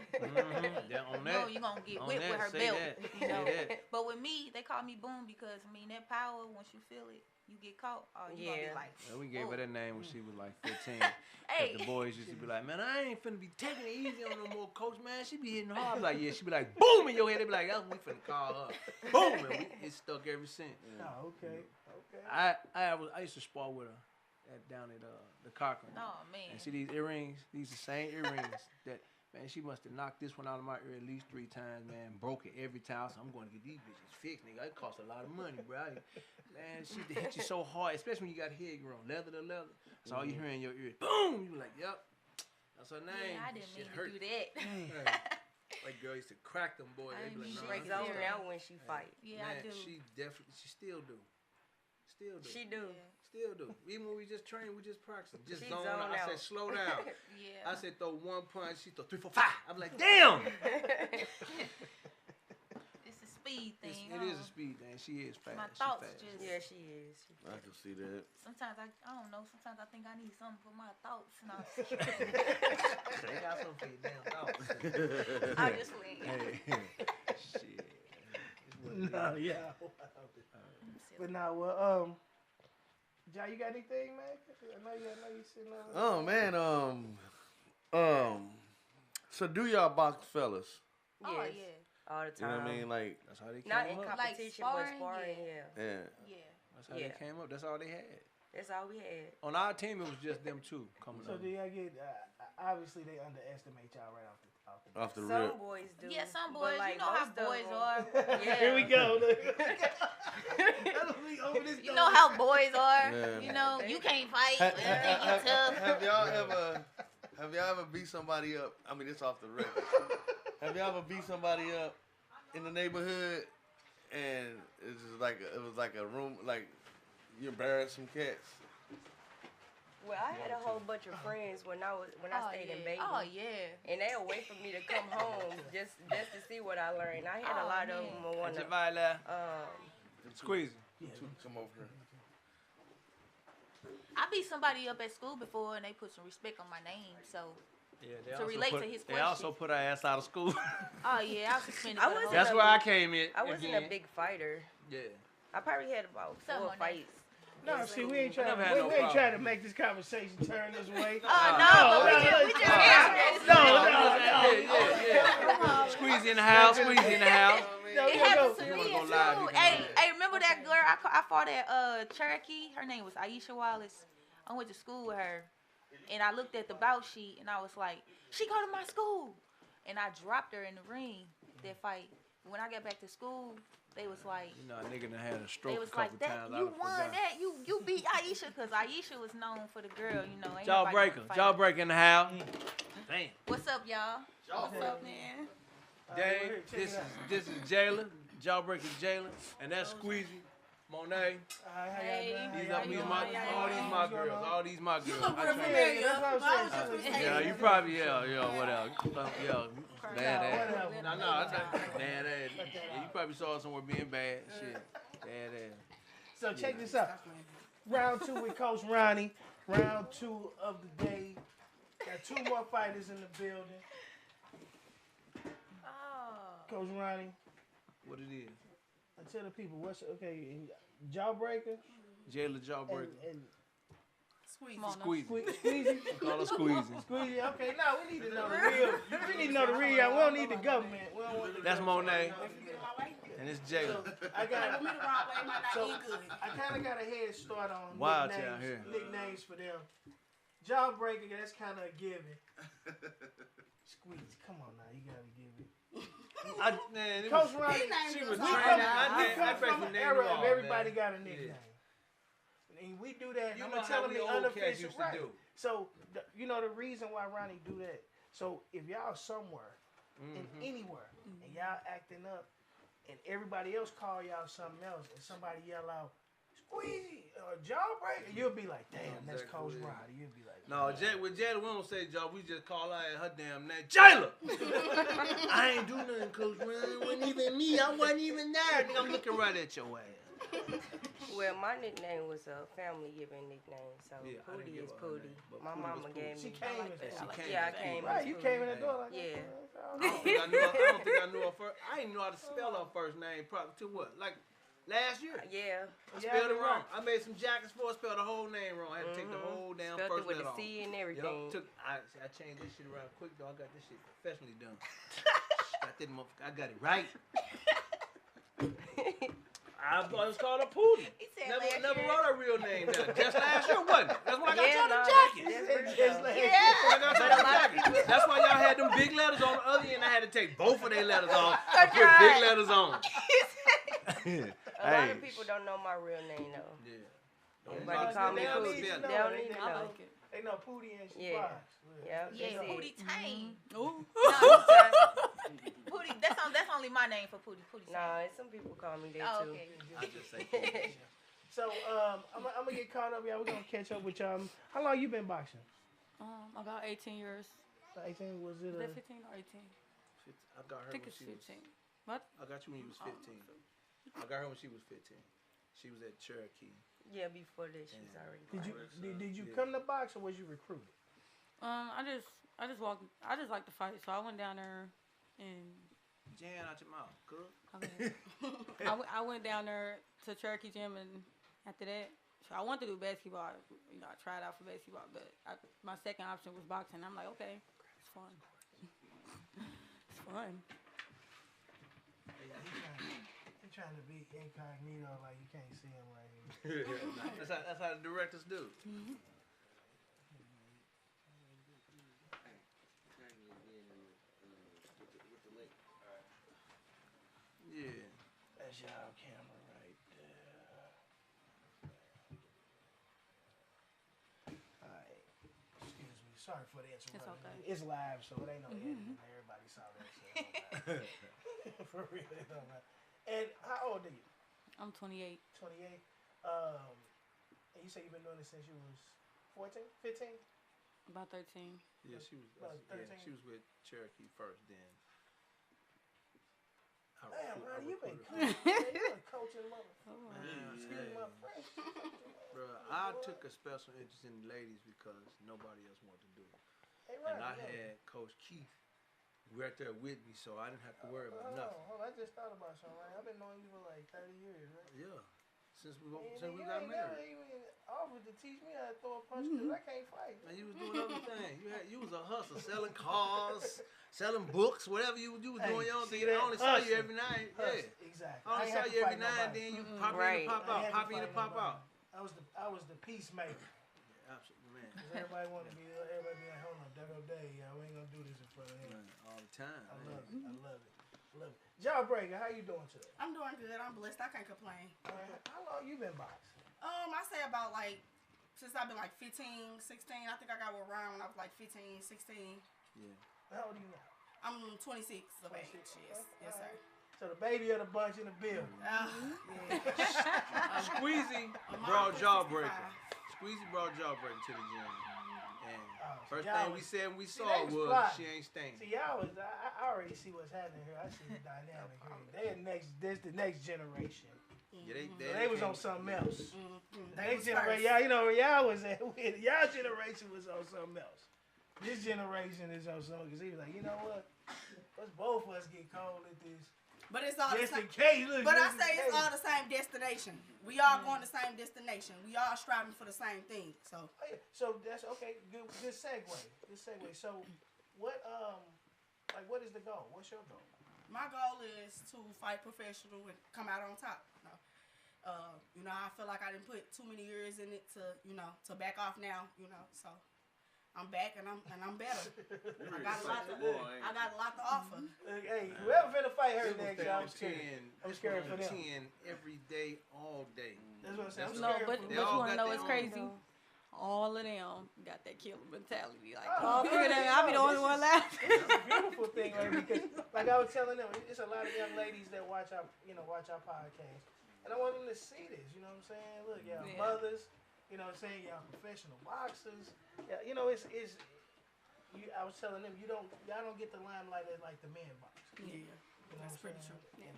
Yeah, on No, that. you're gonna get On whipped with that, her say belt. that. You know. Say that. But with me, they call me Boom, because I mean that power, once you feel it, you get caught. Oh, you gonna Yeah. be like, Yeah, we gave her whoa. that name when she was like 15. Hey. The boys used to be like, man, I ain't finna be taking it easy on no more, coach, man. She be hitting hard. Like, yeah, she be like, boom in your head. They be like, oh, we finna call her. Boom, and it's stuck ever since. Oh, okay. I used to spar with her down at the Cochran. Oh man. And see these earrings, these the same earrings that, man, she must have knocked this one out of my ear at least 3 times, man. Broke it every time. So I'm going to get these bitches fixed, nigga. It costs a lot of money, bro. Man, she hit you so hard, especially when you got head grown, leather to leather. So all you hear in your ears, boom. You be like, yep, that's her name. Yeah, I didn't Shit mean hurt. to do that. Like girl used to crack them boys. I They be didn't like, mean nah, She to nah, zone nah. out when she fight. Yeah, Man, I do. she still do. Still do. She do. Still do. Even when we just train, we just practice. Just She zone zone out. I out. said, slow down. Yeah. I said, throw 1 punch. She throw 3, 4, 5. I'm like, damn. It's a speed thing. It is a speed thing. She is fast. My She thoughts fast. just. Yeah, she is. I can see that. Sometimes I don't know. Sometimes I think I need something for my thoughts. And They got something for your damn thoughts. obviously. Hey. Shit. It's what it No, is. yeah. But now, well, Jai, you got anything, man? I know you sitting over. Oh man, so do y'all box, fellas? Oh Yes. yeah. All the You know time. what I mean? Like, That's how they came Not in up. competition, sparring, but sparring, yeah. yeah. yeah. Yeah. That's how Yeah. they came up. That's all they had. That's all we had. On our team, it was just them two coming So up. do y'all get? Obviously, they underestimate y'all right off the Off the Some rip. boys do. Yeah, some but, boys. like, You know how most of boys them- are. Yeah. Here we go. Look. You know how boys are. Yeah. You know you can't fight. Ha- You think ha- you tough. have y'all ever beat somebody up? I mean, it's off the record. Have y'all ever beat somebody up in the neighborhood and it's just like it was like a room, like you embarrassed some cats? Well, I had a whole bunch of friends when I stayed in Baton. Oh yeah. And they would wait for me to come home just to see what I learned. I had a Oh, lot of man. them who wanna Viola. um Squeeze. Come over here. I beat somebody up at school before, and they put some respect on my name. So, Yeah, they To also relate put, to his They also question. put our ass out of school. oh yeah, I was suspended. I for the wasn't whole- That's a where I big- came in. I wasn't again. a big fighter. Yeah. I probably had about Some 4 on that. fights. No, see, we ain't I trying. never had no We ain't problem. trying to make this conversation turn this way. Oh no, no, but no, we just no, answered it. Yeah. Squeeze in the house. Squeeze in the house. No, It we happens gonna to go. me go too. live, you can Hey, do it. hey, remember that girl I fought at Cherokee? Her name was Aisha Wallace. I went to school with her, and I looked at the bout sheet, and I was like, she go to my school, and I dropped her in the ring. That fight. When I got back to school, they was like, You know, a nigga done had a stroke they a was couple like, that times. I you done won forgot. that, you beat Aisha, cause Aisha was known for the girl, you know. Ain't nobody Jawbreaker. wanna fight. Jawbreaker in the house. Damn. What's up, y'all? What's up, man? Dave, this is Jayla. Jawbreaker Jayla. And that's Squeezy. Monet. Hey. These are my girls. All these my girls. You look I real train- familiar. That's what I'm I was saying. just gonna say Yeah, that. you probably, whatever. Bad whatever. ass. No, bad ass. Yeah, you probably saw her somewhere being bad. Shit. Bad ass. So check this out. Round 2 with Coach Ronnie. Round 2 of the day. Got 2 more fighters in the building. Oh. Coach Ronnie, What it is? tell the people what's okay. Jawbreaker Jayla Jawbreaker. and Squeeze. Come on, Squeezy. Squeezy. Call her Squeezy. Squeezy. Okay, now we need to know the real. We need to know the real. We don't need the government. We don't want the That's government. Monet. If you get in my way, And it's Jayla. I got. go me the wrong way, it might not So end good. I kind of got a head start on Wild nicknames, out here. nicknames for them. Jawbreaker, that's kind of a given. Squeeze, come on now, you gotta give it. Man, it Coach was, Ronnie, she named was us training. all. we come I from basically an named era them all, of everybody man. got a Yeah. nickname. And we do that. You I'm know gonna tell how them we the old cats unofficial used to right. do. So you know the reason why Ronnie do that. So if y'all somewhere and anywhere and y'all acting up and everybody else call y'all something else and somebody yell out Squeezy or Jawbreaker, you'll be like, damn, that's Exactly. Coach Ronnie. You'll be like, No, with Jayla, we don't say Jaw. We just call her damn name. Jayla! I ain't do nothing, Coach. It wasn't even me. I wasn't even there. Nigga, I'm looking right at your ass. Well, my nickname was a family given nickname, so Yeah, I didn't Pootie give is her a Pootie. name, but My Pootie mama was gave She me. came as She that. came Yeah, I as came Pootie. as Right, you came in the door like Yeah. I don't think I knew her first. I didn't know how to spell her first name probably till what? Like last year. Yeah, I spelled it wrong. I made some jackets for her, spelled the whole name wrong. I had to take the whole damn spelled first it with letter a off. C and Yup, everything. I changed this shit around quick though. I got this shit professionally done. I got it right. I was called a Pootie. He said Never last year. wrote her real name down. Just last year, wasn't it? That's why I got Yeah, y'all no, them that's- jackets. that's Just real. like- Yeah. I got y'all them jackets. That's why y'all had them big letters on the other end. I had to take both of their letters off and put right. big letters on. A lot of people don't know my real name though. Yeah. Everybody call me They don't Pootie. need to They know. don't They need to know. know. They know Pootie and she Yeah. flies. Yeah, Yeah, that's it. Pootie Tang. Ooh. Pootie, that's only my name for Pootie. Pootie Tang. Nah, some people call me that Oh, too. okay. I just say Pootie. So I'm gonna get caught up, y'all. We're gonna catch up with y'all. How long you been boxing? About 18 years. 18 was it? Is that 15 or 18? I got her I think when it's she 15. was. What? I got you when you was 15. I got her when she was 15. She was at Cherokee. Yeah, before that she was already. Did you come to box or was you recruited? I just walked. I just like to fight, so I went down there and Jan out your mouth, cook. I went down there to Cherokee Gym, and after that, so I wanted to do basketball. You know, I tried out for basketball, but my second option was boxing. I'm like, okay, it's fun. It's fun. He trying to be incognito, like you can't see him right here. That's how the directors do. Mm-hmm. Yeah. That's y'all camera right there. Alright. Excuse me. Sorry for the interruption. It's okay. It's live, so it ain't no editing. Everybody saw that shit. For real, it don't matter. And how old are you? I'm 28. 28. And you say you've been doing this since you was 14, 15? About 13. Yeah, she was. About 13? Yeah, she was with Cherokee first, then. Damn, bro, you been coaching mother. Man, Excuse my French. bro, I took a special interest in the ladies because nobody else wanted to do it. Hey, And I had Coach Keith right there with me, so I didn't have to worry about nothing. I just thought about something. Right? I've been knowing you for like 30 years, right? Yeah, since we You got ain't married. never even offered to teach me how to throw a punch because I can't fight. Man, you was doing other things. You was a hustler, selling cars, selling books, whatever you was doing your own thing. I only saw you every night. Yeah, Exactly. I only saw you every night, and then you pop in and pop out, pop in and pop out. I was the peacemaker. Absolutely, man. Cause everybody want to be like, hold on, Devil Day, y'all. We ain't gonna do this in front of him. Man, all the time. I love it. I love it. Love it. Jawbreaker, how you doing today? I'm doing good. I'm blessed. I can't complain. How long you been boxing? I say about like since I've been like 15, 16. I think I got with Ryan when I was like 15, 16. Yeah. How old are you now? I'm 26 of age. Yes, yes, sir. So the baby of the bunch in the building. Squeezy brought Jawbreaker. Squeezy brought Jawbreaker to the gym. And first thing we said when we saw her was she ain't staying. See, I already see what's happening here. I see the dynamic here. This the next generation. Yeah, they was on something else. Mm-hmm. The next generation, y'all was at y'all generation was on something else. This generation is on something because he was like, you know what? Let's both of us get cold at this. But it's all Just the in same. case. Look, But I say it's all the same destination. We all going the same destination. We all striving for the same thing. So. Oh, yeah. So that's okay. Good segue. Good segue. So, what what is the goal? What's your goal? My goal is to fight professional and come out on top. I feel like I didn't put too many years in it to back off now. So I'm back and I'm better. I got a lot to offer. Hey, whoever finna fight her next, I'm scared. I'm scared for them. 10 every day, all day. That's what I'm saying. No, but you want to know what's their own crazy? All of them got that killer mentality. Like, Oh, look at that. I'll be the only one laughing. It's a beautiful thing, right? Because, like I was telling them, it's a lot of young ladies that watch our podcast, and I want them to see this. You know what I'm saying? Look, y'all mothers. You know what I'm saying? Y'all professional boxers. Yeah, I was telling them y'all don't get the limelight as like the men boxers. Yeah, that's pretty true. And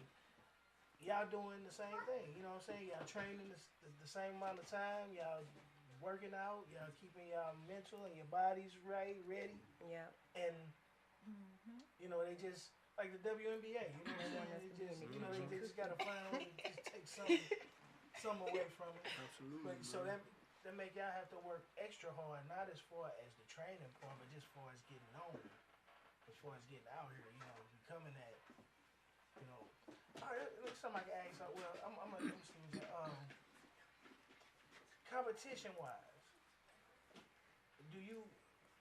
y'all doing the same thing. You know what I'm saying? Y'all training the same amount of time. Y'all working out. Y'all keeping y'all mental and your bodies ready. Yeah. And they just like the WNBA. You know what I'm saying? They just gotta find a way to just take some away from it. Absolutely. But so that make y'all have to work extra hard, not as far as the training part, but just as far as getting on, as far as getting out here. Becoming that. All right, look, something I can ask. Well, I'm gonna do some competition wise.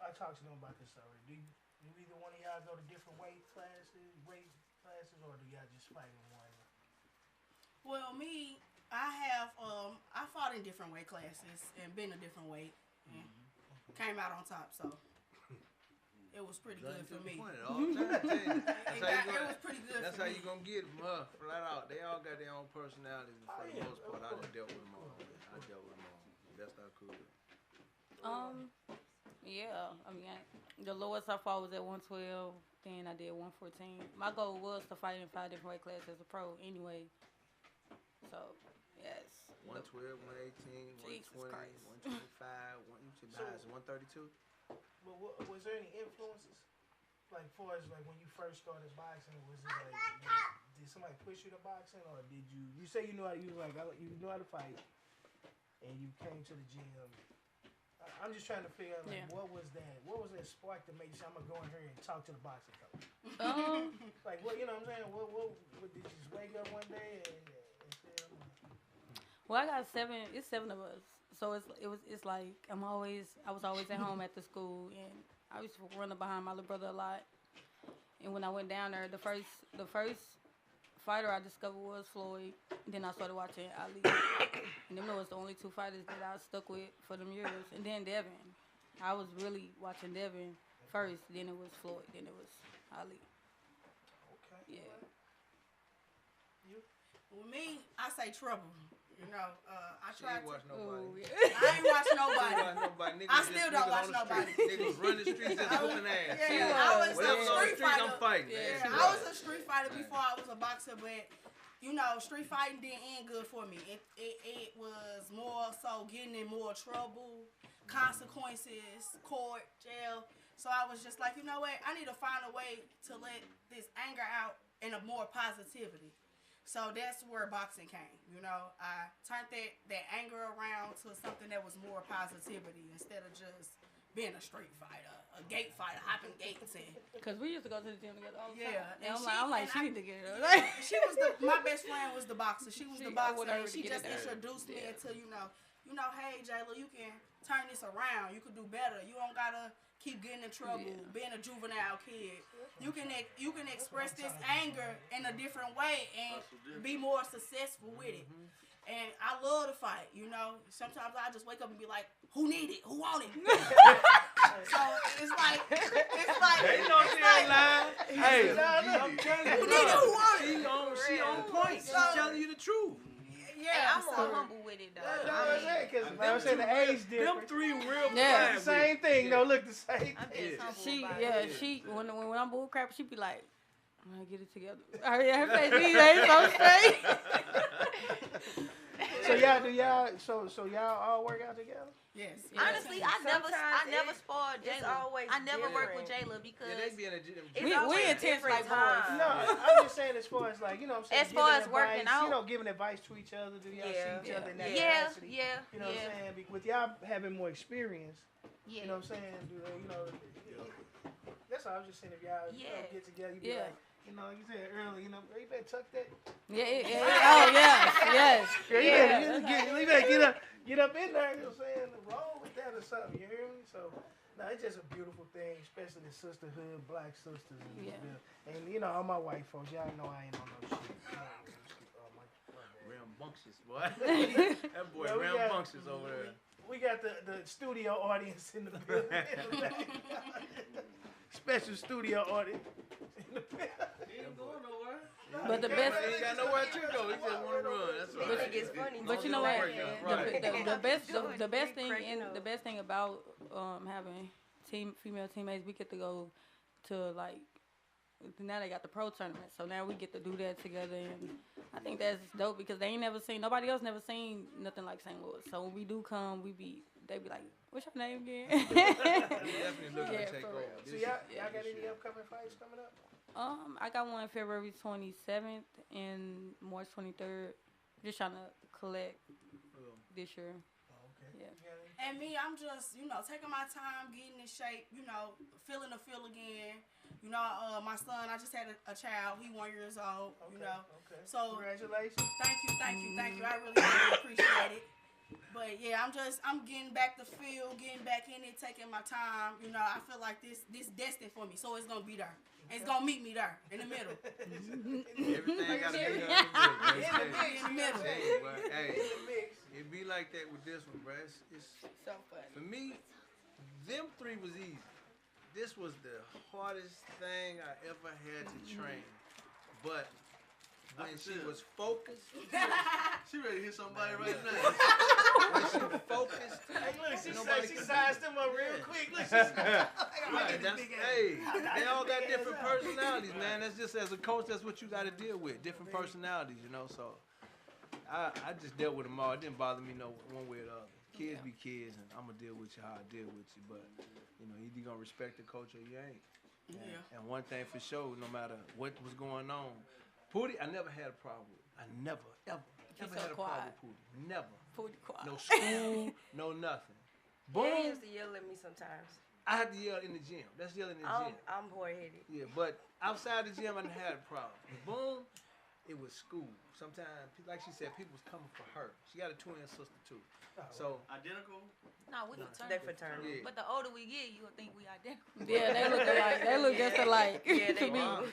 I talked to them about this already. Do either one of y'all go to different weight classes, or do y'all just fight in one? Well, me, I have I fought in different weight classes and been a different weight. Came out on top, so it was pretty good for me. It was pretty good. That's how you gonna get them, flat out. They all got their own personalities, and for the most part, I done dealt with them all. I dealt with them all. That's not cool. Yeah. I mean, the lowest I fought was at 112. Then I did 114. My goal was to fight in 5 different weight classes as a pro anyway. So, yes. 112, 118, Jesus 120, Christ. 125, you should be highest 132. But was there any influences? Like, far as like when you first started boxing, was it like did somebody push you to boxing, or did you? You say you knew how you knew how to fight, and you came to the gym. I'm just trying to figure out like what was that spark that made you say I'm gonna go in here and talk to the boxing coach? Like what you know what I'm saying? What did you just wake up one day and say, Well, I got 7. It's 7 of us, so it's like I was always at home after school, and I used to run behind my little brother a lot. And when I went down there, the first fighter I discovered was Floyd. Then I started watching Ali, and them was the only 2 fighters that I stuck with for them years. And then Devin, I was really watching Devin first. Then it was Floyd. Then it was Ali. okay, Yeah. You? With me, I say trouble. You know, I She tried ain't to. watch nobody. Ooh, yeah. I ain't watch nobody. Niggas I still don't watch nobody. Niggas run the streets just whooping ass. Yeah, I was a Whatever's on the street streets, I'm fighter. fighting. Yeah, man. I was a street fighter before I was a boxer, but you know, street fighting didn't end good for me. It was more so getting in more trouble, consequences, court, jail. So I was just like, you know what? I need to find a way to let this anger out in a more positivity. So that's where boxing came. You know, I turned that anger around to something that was more positivity instead of just being a street fighter, a gate fighter, hopping gates and. Cause we used to go to the gym together all the Yeah, time. and I'm like, she I- need to get it. Yeah, she was my best friend was the boxer. She was the I boxer. want her And to she get just it there. introduced me into, you know, hey Jayla, you can turn this around. You can do better. You don't gotta keep getting in trouble, being a juvenile kid. You can express this anger in a different way and be more successful with it. And I love to fight, you know. Sometimes I just wake up and be like, who need it? Who want it? So it's like They know she ain't lying. Hey, I'm telling you, who need it? Who want it? she on point. She's telling you the truth. Yeah, Hey, I'm so- more humble with it though. No, I'm saying because I'm saying the age Them difference. 3 real Yeah. It's the same thing. No, look the same I'm thing. just humble She, about yeah, it. she when I'm bull crap, she be like, I get it together. Her face these days so straight. So y'all all work out together? Yes. Honestly, I never Sometimes spoiled it's Jayla. always I never worked with different. Jayla because Yeah, they be in a gym. It's We always intense different like boys. times. No, I'm just saying as far as like, you know what I'm saying? As far giving as working advice, out. you know, giving advice to each other. Do y'all see each other in that yeah, capacity? yeah, You know what I'm saying? With y'all having more experience, you know what I'm saying? You know, that's all I was just saying. If y'all you know, get together, you be like, you know, like you said earlier, you know, you better tuck that. Oh yes. Girl, you better get up in there. You know what I'm saying? Roll with that or something. You hear me? So, no, it's just a beautiful thing, especially the sisterhood, black sisters. And you know, all my white folks, y'all know I ain't on no shit. Rambunctious, boy. That boy Well, we rambunctious over there. We got the studio audience in the building. Special studio audience in the building. He ain't going nowhere. But the best, He ain't got nowhere to go. He just want to run. That's all. They think it's funny. but you know what? Right. The best thing about having female teammates, we get to go to like. Now they got the pro tournament, so now we get to do that together, and I think that's dope because nobody else never seen nothing like St. Louis. So when we do come, they be like, "What's your name again?" Definitely looking to take for over. real. So y'all got any upcoming fights coming up? I got one February 27th and March 23rd. Just trying to collect this year. Okay. Yeah. And me, I'm just, taking my time, getting in shape, feeling the feel again. My son, I just had a child. He 1 year old, Okay. So Congratulations. thank you. I really appreciate it. But yeah, I'm getting back the feel, getting back in it, taking my time. I feel like this destined for me, so it's gonna be there. It's gonna meet me there in the middle. Everything got to be there in the middle. In the middle. It be like that with this one, bro. It's So funny. for me, them 3 was easy. This was the hardest thing I ever had to train. But when she was focused, She ready to hit somebody right now. when she focused. Hey, look, she Nobody said she can sized do them up real quick. Look, she Right, they all got different personalities, man. That's just as a coach, that's what you got to deal with. Different personalities, you know. So I just dealt with them all. It didn't bother me no one way or the other. Kids be kids, and I'm gonna deal with you how I deal with you. But you know, either you gonna respect the coach or you ain't. And one thing for sure, no matter what was going on, Pootie, I never had a problem with. I never, ever had a problem with Pootie. Never. Pootie quiet. No school, no nothing. Yeah, he Boom. used to yell at me sometimes. I had to yell in the gym. That's yelling in the gym. I'm hard-headed. Yeah, but outside the gym, I didn't have a problem. Boom, it was school. Sometimes, like she said, people was coming for her. She got a twin sister too. So Identical? No, we They fraternal. fraternal. Yeah. But the older we get, you'll think we identical. Yeah, they look alike. They look just alike. Yeah, they to me. do.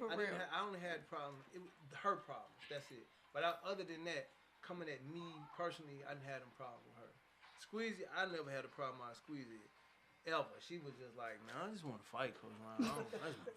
For I real. only had problems. It was her problems. That's it. But other than that, coming at me personally, I didn't have a problem with her. Squeezy, I never had a problem with Squeezy. Ever. She was just like, man, I just want to fight, Coach Ronnie.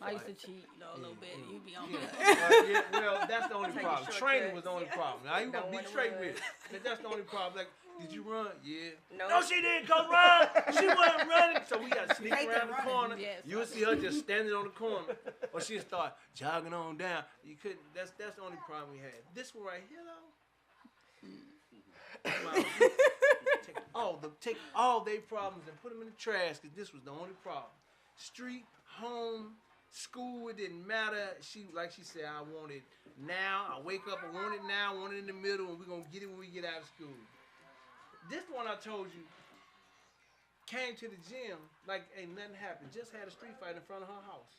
I used to cheat a little bit. You be on that. Well, that's the only Take problem. shortcuts. Training was the only problem. Now you Don't gonna be wanna straight run. with it. But that's the only problem. Like, did you run? Yeah. No, she didn't, Coach Ron. She wasn't running. So we got to sneak Hate around that the corner. Yes, You would see her just standing on the corner, or she'd start jogging on down. You couldn't. That's the only problem we had. This one right here, though. Take all their problems and put them in the trash, because this was the only problem. Street, home, school, it didn't matter. Like she said, I want it now. I wake up, I want it now, I want it in the middle, and we're going to get it when we get out of school. This one I told you came to the gym like ain't nothing happened. Just had a street fight in front of her house.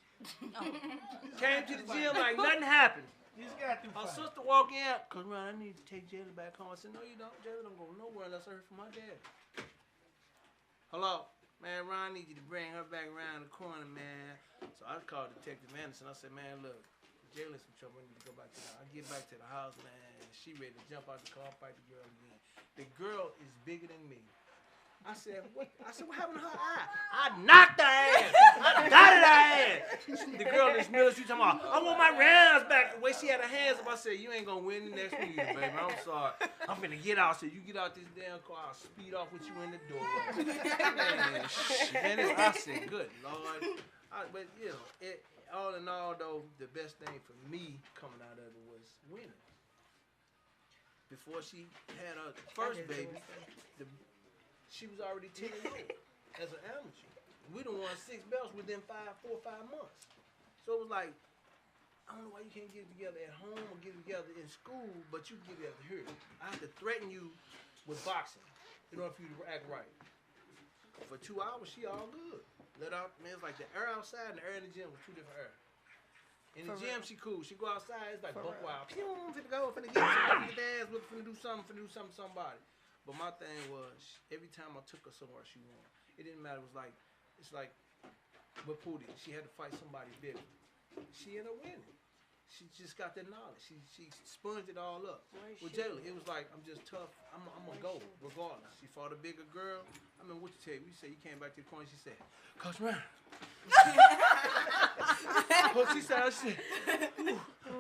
Came to the gym like nothing happened. You just got through Her fight. sister walking out, Coach Ron, I need to take Jayla back home. I said, no, you don't. Jayla don't go nowhere unless I heard from my dad. Hello? Man, Ron, I need you to bring her back around the corner, man. So I called Detective Anderson. I said, man, look, Jayla's in trouble. I need to go back to the house. I get back to the house, man. She ready to jump out the car, fight the girl again. The girl is bigger than me. I said, what happened to her eye? I knocked her ass. I dotted her ass. The girl in this middle, she talking about, I want my rounds back. The way she had her hands up, I said, you ain't going to win the next week, baby. I'm sorry. I'm finna get out. So you get out this damn car, I'll speed off with you in the door. Man, I said, good Lord. But, you know, all in all, though, the best thing for me coming out of it was winning. Before she had her first baby, she was already 10 years old as an amateur. We done won 6 belts within 4 or 5 months. So it was like, I don't know why you can't get it together at home or get it together in school, but you can get it together here. I have to threaten you with boxing in order for you to act right. For 2 hours, she all good. Let out, man, it's like the air outside and the air in the gym was 2 different air. In the gym, she cool. She go outside, it's like buck wild. Pew, finna go, finna get somebody, finna dance, finna do something to somebody. But my thing was, every time I took her somewhere, she won. It didn't matter. It was like, it's like, with Pootie, she had to fight somebody bigger. She ended up winning. She just got that knowledge. She sponged it all up. With Jayla, it was like, I'm just tough. I'm gonna go regardless. She fought a bigger girl. I mean, what you tell you? You say you came back to the corner. She said, Coach Ron. She said,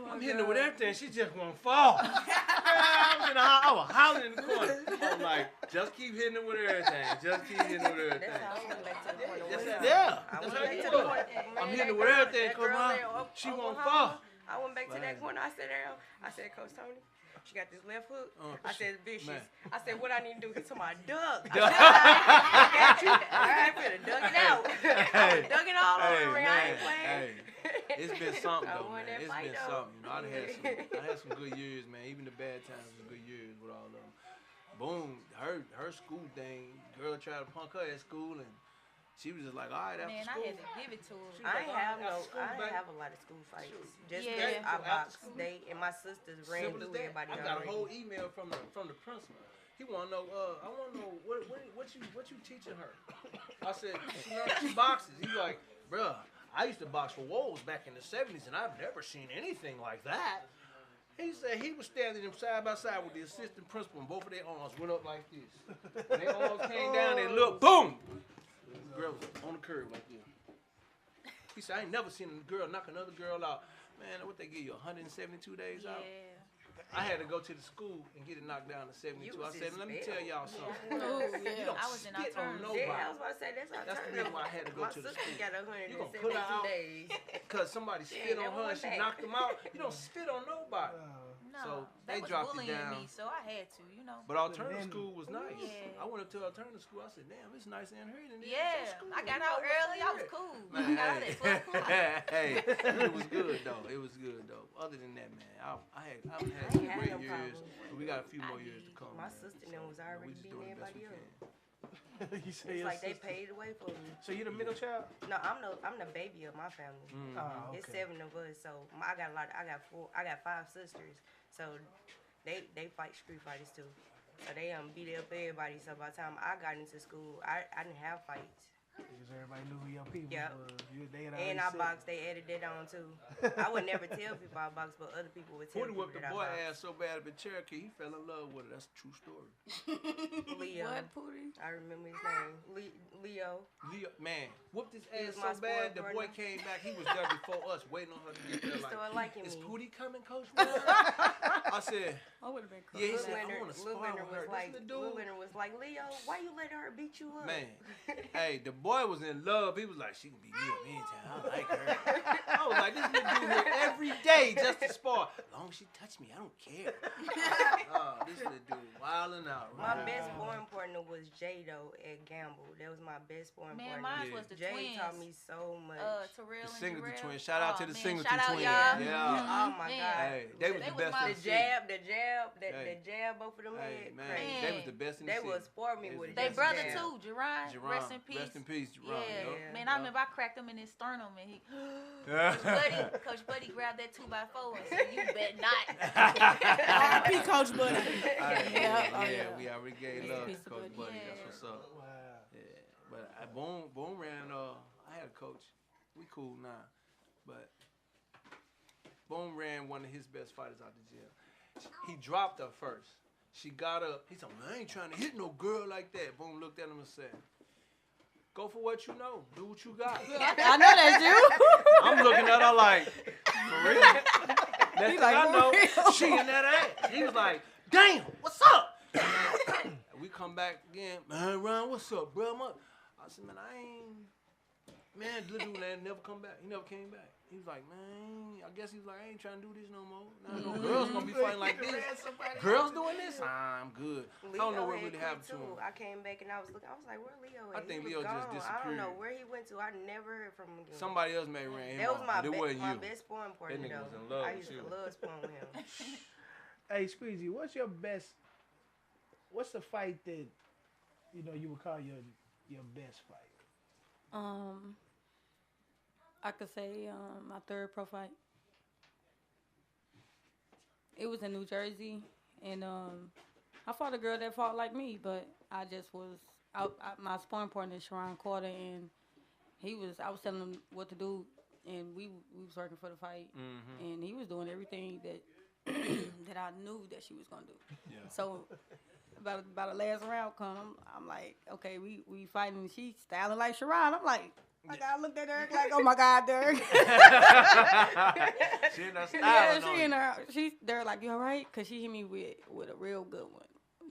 I'm hitting her with everything. She just won't fall. I was hollering in the corner. I was like, just keep hitting her with everything. Just keep hitting her with everything. That's how I went back to the corner. That's how you do it. I'm hitting her with everything, Coach Ron. She won't fall. I went back to that corner. I sat down. I said, Coach Tony, she got this left hook. I said, vicious. Man. I said, what I need to do? He told me, duck. I said, I finna duck it out. I was ducking all over the ring. I ain't playing. It's been something I though, won man. that It's fight, been though. something. You know, I had some good years, man. Even the bad times was good years with all of them. Boom, her school thing. Girl tried to punk her at school, and she was just like, all right, after Man, I school. had to give it to her. I ain't have baby. a lot of school fights. Just Yeah. because I After boxed, school. they and my sisters ran Simple as through that. everybody I got a already. whole email from the principal. He want to know. I want to know what you teaching her. I said she boxes. He's like, bruh, I used to box for Wolves back in the '70s, and I've never seen anything like that. He said he was standing side by side with the assistant principal, and both of their arms went up like this. When their arms came down, they looked, boom. The girl was on the curb like this. He said, I ain't never seen a girl knock another girl out. Man, what they give you, 172 days out? Yeah. I had to go to the school and get it knocked down to 72. You I was said, let me tell y'all something. Oh, You yeah. don't I was in spit on alternative. nobody. Yeah, I was about to say that's That's the reason why I had to go My to the sister school. got You gonna put her 172 out days. because somebody spit on never her and went she back. knocked them out. You don't spit on nobody. No, So they they was dropped it bullying down. me, so I had to, you know. But alternative then- school was nice. Yeah. I went up to alternative school. I said, damn, it's nice and here than this Yeah, school. I got You know out what's early. I was here? cool. Man, I got out at 12 o'clock. hey, it was good though. It was good though. Other than that, man, I've had I some ain't had great no years. problem. But we got a few I more years to did. come. My man. sister So, them was you know, we already just beating doing the best everybody we up. can. You say It's your like they sister- paid away for me. So you the middle child? No, I'm the baby of my family. Mhm. Oh, It's okay. 7 of us, so I got 5 sisters. So they fight street fighters too. So they beat up everybody. So by the time I got into school, I didn't have fights. Because everybody knew who your people Yep. was. They had And already I said- boxed. They added that on too. I would never tell people I boxed, but other people would tell Pootie people whipped the that I boy boxed. ass so bad up in Cherokee, he fell in love with her. That's a true story. Leo. What, Pootie? I remember his name. Leo. Leo, man, whooped his He ass was my so bad, the sport boy partner. came back. He was there before us, waiting on her to get there. He started Like, liking is me. Pootie coming, Coach Ronnie? I said, I would have been yeah, he crying. said, I want to spar with her. This the dude. Leonard was like, Leo, why you letting her beat you up? Man, hey, the boy was in love. He was like, she can beat me up anytime. I like her. I was like, this nigga do here every day just to spar. As long as she touch me, I don't care. Oh, this little dude wilding out. My Right? best sparring partner was Jado at Gamble. That was my best sparring Man, partner. mine Yeah. was the Jay twins. taught me so much. Terrell The and Singleton Jarrell. twins. Shout out to the man, Singleton shout out, twins. y'all. Yeah. Oh my Man. God. Hey, they was They the was best my- in The the city. jab, the jab both of them Hey, had. man, Crazy. they was the best in the They city. would spar me They with was it. the They best brother in the too, Jerron. Jerron, Rest in peace. Rest in peace, Jerron. Yeah, Yup, man, I remember I cracked him in his sternum and he, Coach Buddy grabbed that 2x4 and said, "You bet not." R.I.P. Coach Buddy. Yeah, we already gave love Peace to to Coach Buddy. Buddy. Yeah. That's what's up. Wow. Yeah, but Boom ran. I had a coach. We cool now, but Boom ran one of his best fighters out the jail. He dropped her first. She got up. He said, "I ain't trying to hit no girl like that." Boom looked at him and said, "Go for what you know. Do what you got." I know that's you. I'm looking at her like, for real? Next thing like, I for know, real? she in that ass. He was like, "Damn, what's up?" We come back again, man. Ron, what's up, bro? I said, man, man, little dude ain't never come back. He never came back. He was like, man, I guess he was like, I ain't trying to do this no more. Now no girls gonna be fighting like this. Girls doing this? I'm good. I don't know what really happened to him. I came back and I was like, where Leo at? I think He was Leo just gone. I don't know disappeared. where he went to. I never heard from him again. Somebody else may ran him That was off, but it wasn't my you. best sparring partner nigga though. was in love I with used you. to love sparring with him. Hey, Squeezy, what's the fight that you would call your best fight? I could say my third pro fight. It was in New Jersey, and I fought a girl that fought like me, but I just was my sparring partner is Sharon Carter, and I was telling him what to do, and we was working for the fight, and he was doing everything that that I knew that she was gonna do. Yeah. So about the last round come, I'm like, okay, we fighting, and she styling like Sharon. I'm like. I looked at Derek like, oh my God, Derek. She in her style. Yeah, she in her. They're like, you all right? Cause she hit me with a real good one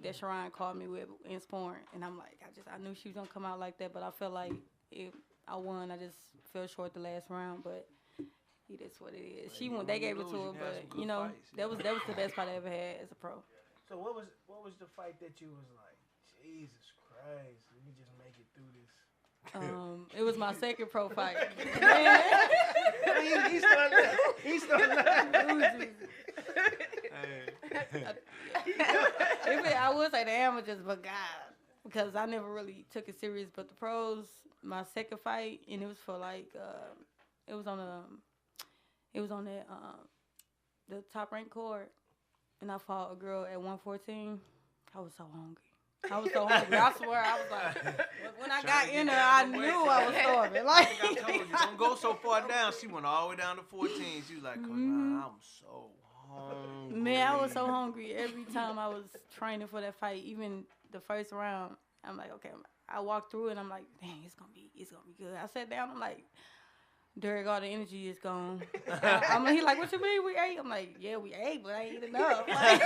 that Sharon called me with in sparring, and I'm like, I knew she was gonna come out like that, but I felt like if I won, I just fell short the last round, but it is what it is. She won. They gave it to her, but that was the best fight I ever had as a pro. So what was the fight that you was like, Jesus Christ, let me just make it through this? It was my second pro fight. He's still I would say the amateurs, but God, because I never really took it serious. But the pros, my second fight, and it was for like, it was on that the top ranked court, and I fought a girl at 114. I was so hungry. I swear, I was like, when I got in there, I knew I was starving. Like, I told you, don't go so far down. She went all the way down to 14. She was like, Coach, I'm so hungry. Man, I was so hungry every time I was training for that fight. Even the first round, I'm like, okay. I walked through it, and I'm like, dang, it's gonna be good. I sat down, I'm like, Derek, all the energy is gone. He like, what you mean we ate? I'm like, yeah, we ate, but I ain't eat enough. Like,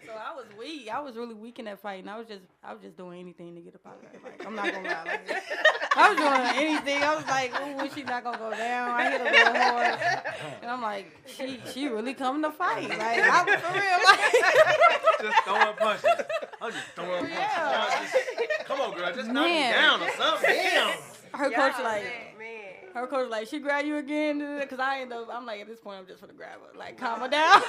so I was weak. I was really weak in that fight, and I was just doing anything to get up out of there. Like, I'm not gonna lie. Like, I was doing anything. I was like, ooh, when she not gonna go down? I hit her real hard, and I'm like, she really coming to fight. Like, I'm for real. Like, Just throwing punches. I'm just throwing punches. Yeah. Come on, girl, just knock me down or something. Damn. Her coach Y'all, like. man. Her coach like, she grab you again? Because I'm like, at this point, I'm just gonna grab her. Like, calm her down.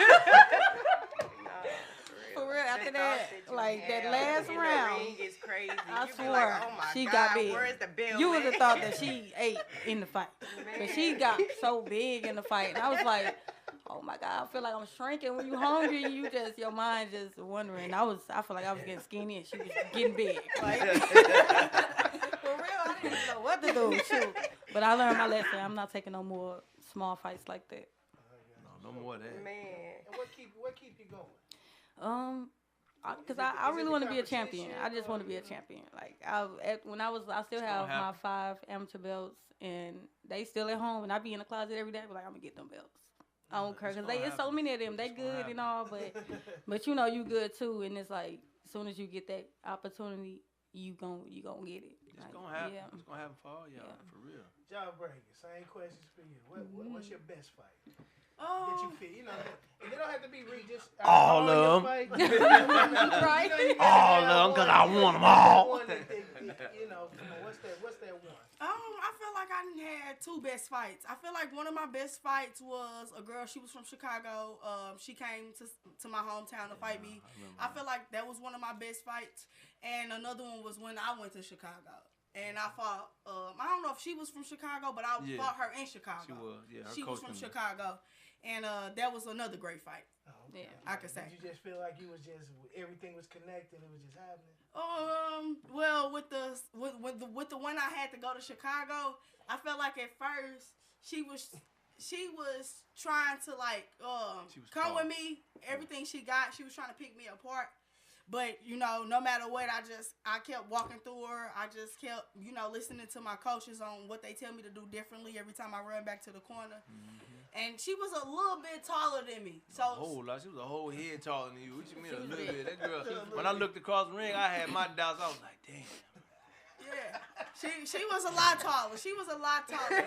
For real, after that, like, that last round, Ring is crazy. I You be swear, like, oh my she God, got big. Where's the bell? You would have man? thought that she ate in the fight. But she got so big in the fight. And I was like, oh my God, I feel like I'm shrinking. When you hungry, your mind just wondering. I feel like I was getting skinny and she was getting big. Like, for real, I didn't know what to do. Shoot. But I learned my lesson. I'm not taking no more small fights like that. No more of that. Man. And what keep you going? Because I really want to be a champion. I just want to be a champion. Like, I still have my 5 amateur belts, and they still at home, and I be in the closet every day, but like, I'm going to get them belts. I don't care, because it's so many of them. They good and all, but you know you good too, and it's like, as soon as you get that opportunity, you gon' get it. It's like, gonna happen. Yeah. It's gonna happen for all y'all, for real. Jawbreaker, same questions for you. What's your best fight? That Oh, you feel, and they don't have to be just All of them. right? All of them, because I want them all. Come on, what's that one? I feel like I done had 2 best fights. I feel like one of my best fights was a girl. She was from Chicago. She came to my hometown to fight me. I feel like that was one of my best fights. And another one was when I went to Chicago. And I fought, I don't know if she was from Chicago, but I fought her in Chicago. She was, yeah. She was from Chicago. And that was another great fight. Oh, okay. Yeah. I could say. Did you just feel like everything was connected, it was just happening? Well, with the one I had to go to Chicago, I felt like at first she was trying to like come with me. Everything she got, she was trying to pick me apart. But, no matter what, I kept walking through her. I just kept, listening to my coaches on what they tell me to do differently every time I run back to the corner. Mm-hmm. And she was a little bit taller than me. So a whole lot. She was a whole head taller than you. What you mean a little bit? That girl, when I looked across the ring, I had my doubts. I was like, damn. Yeah. She was a lot taller. She was a lot taller.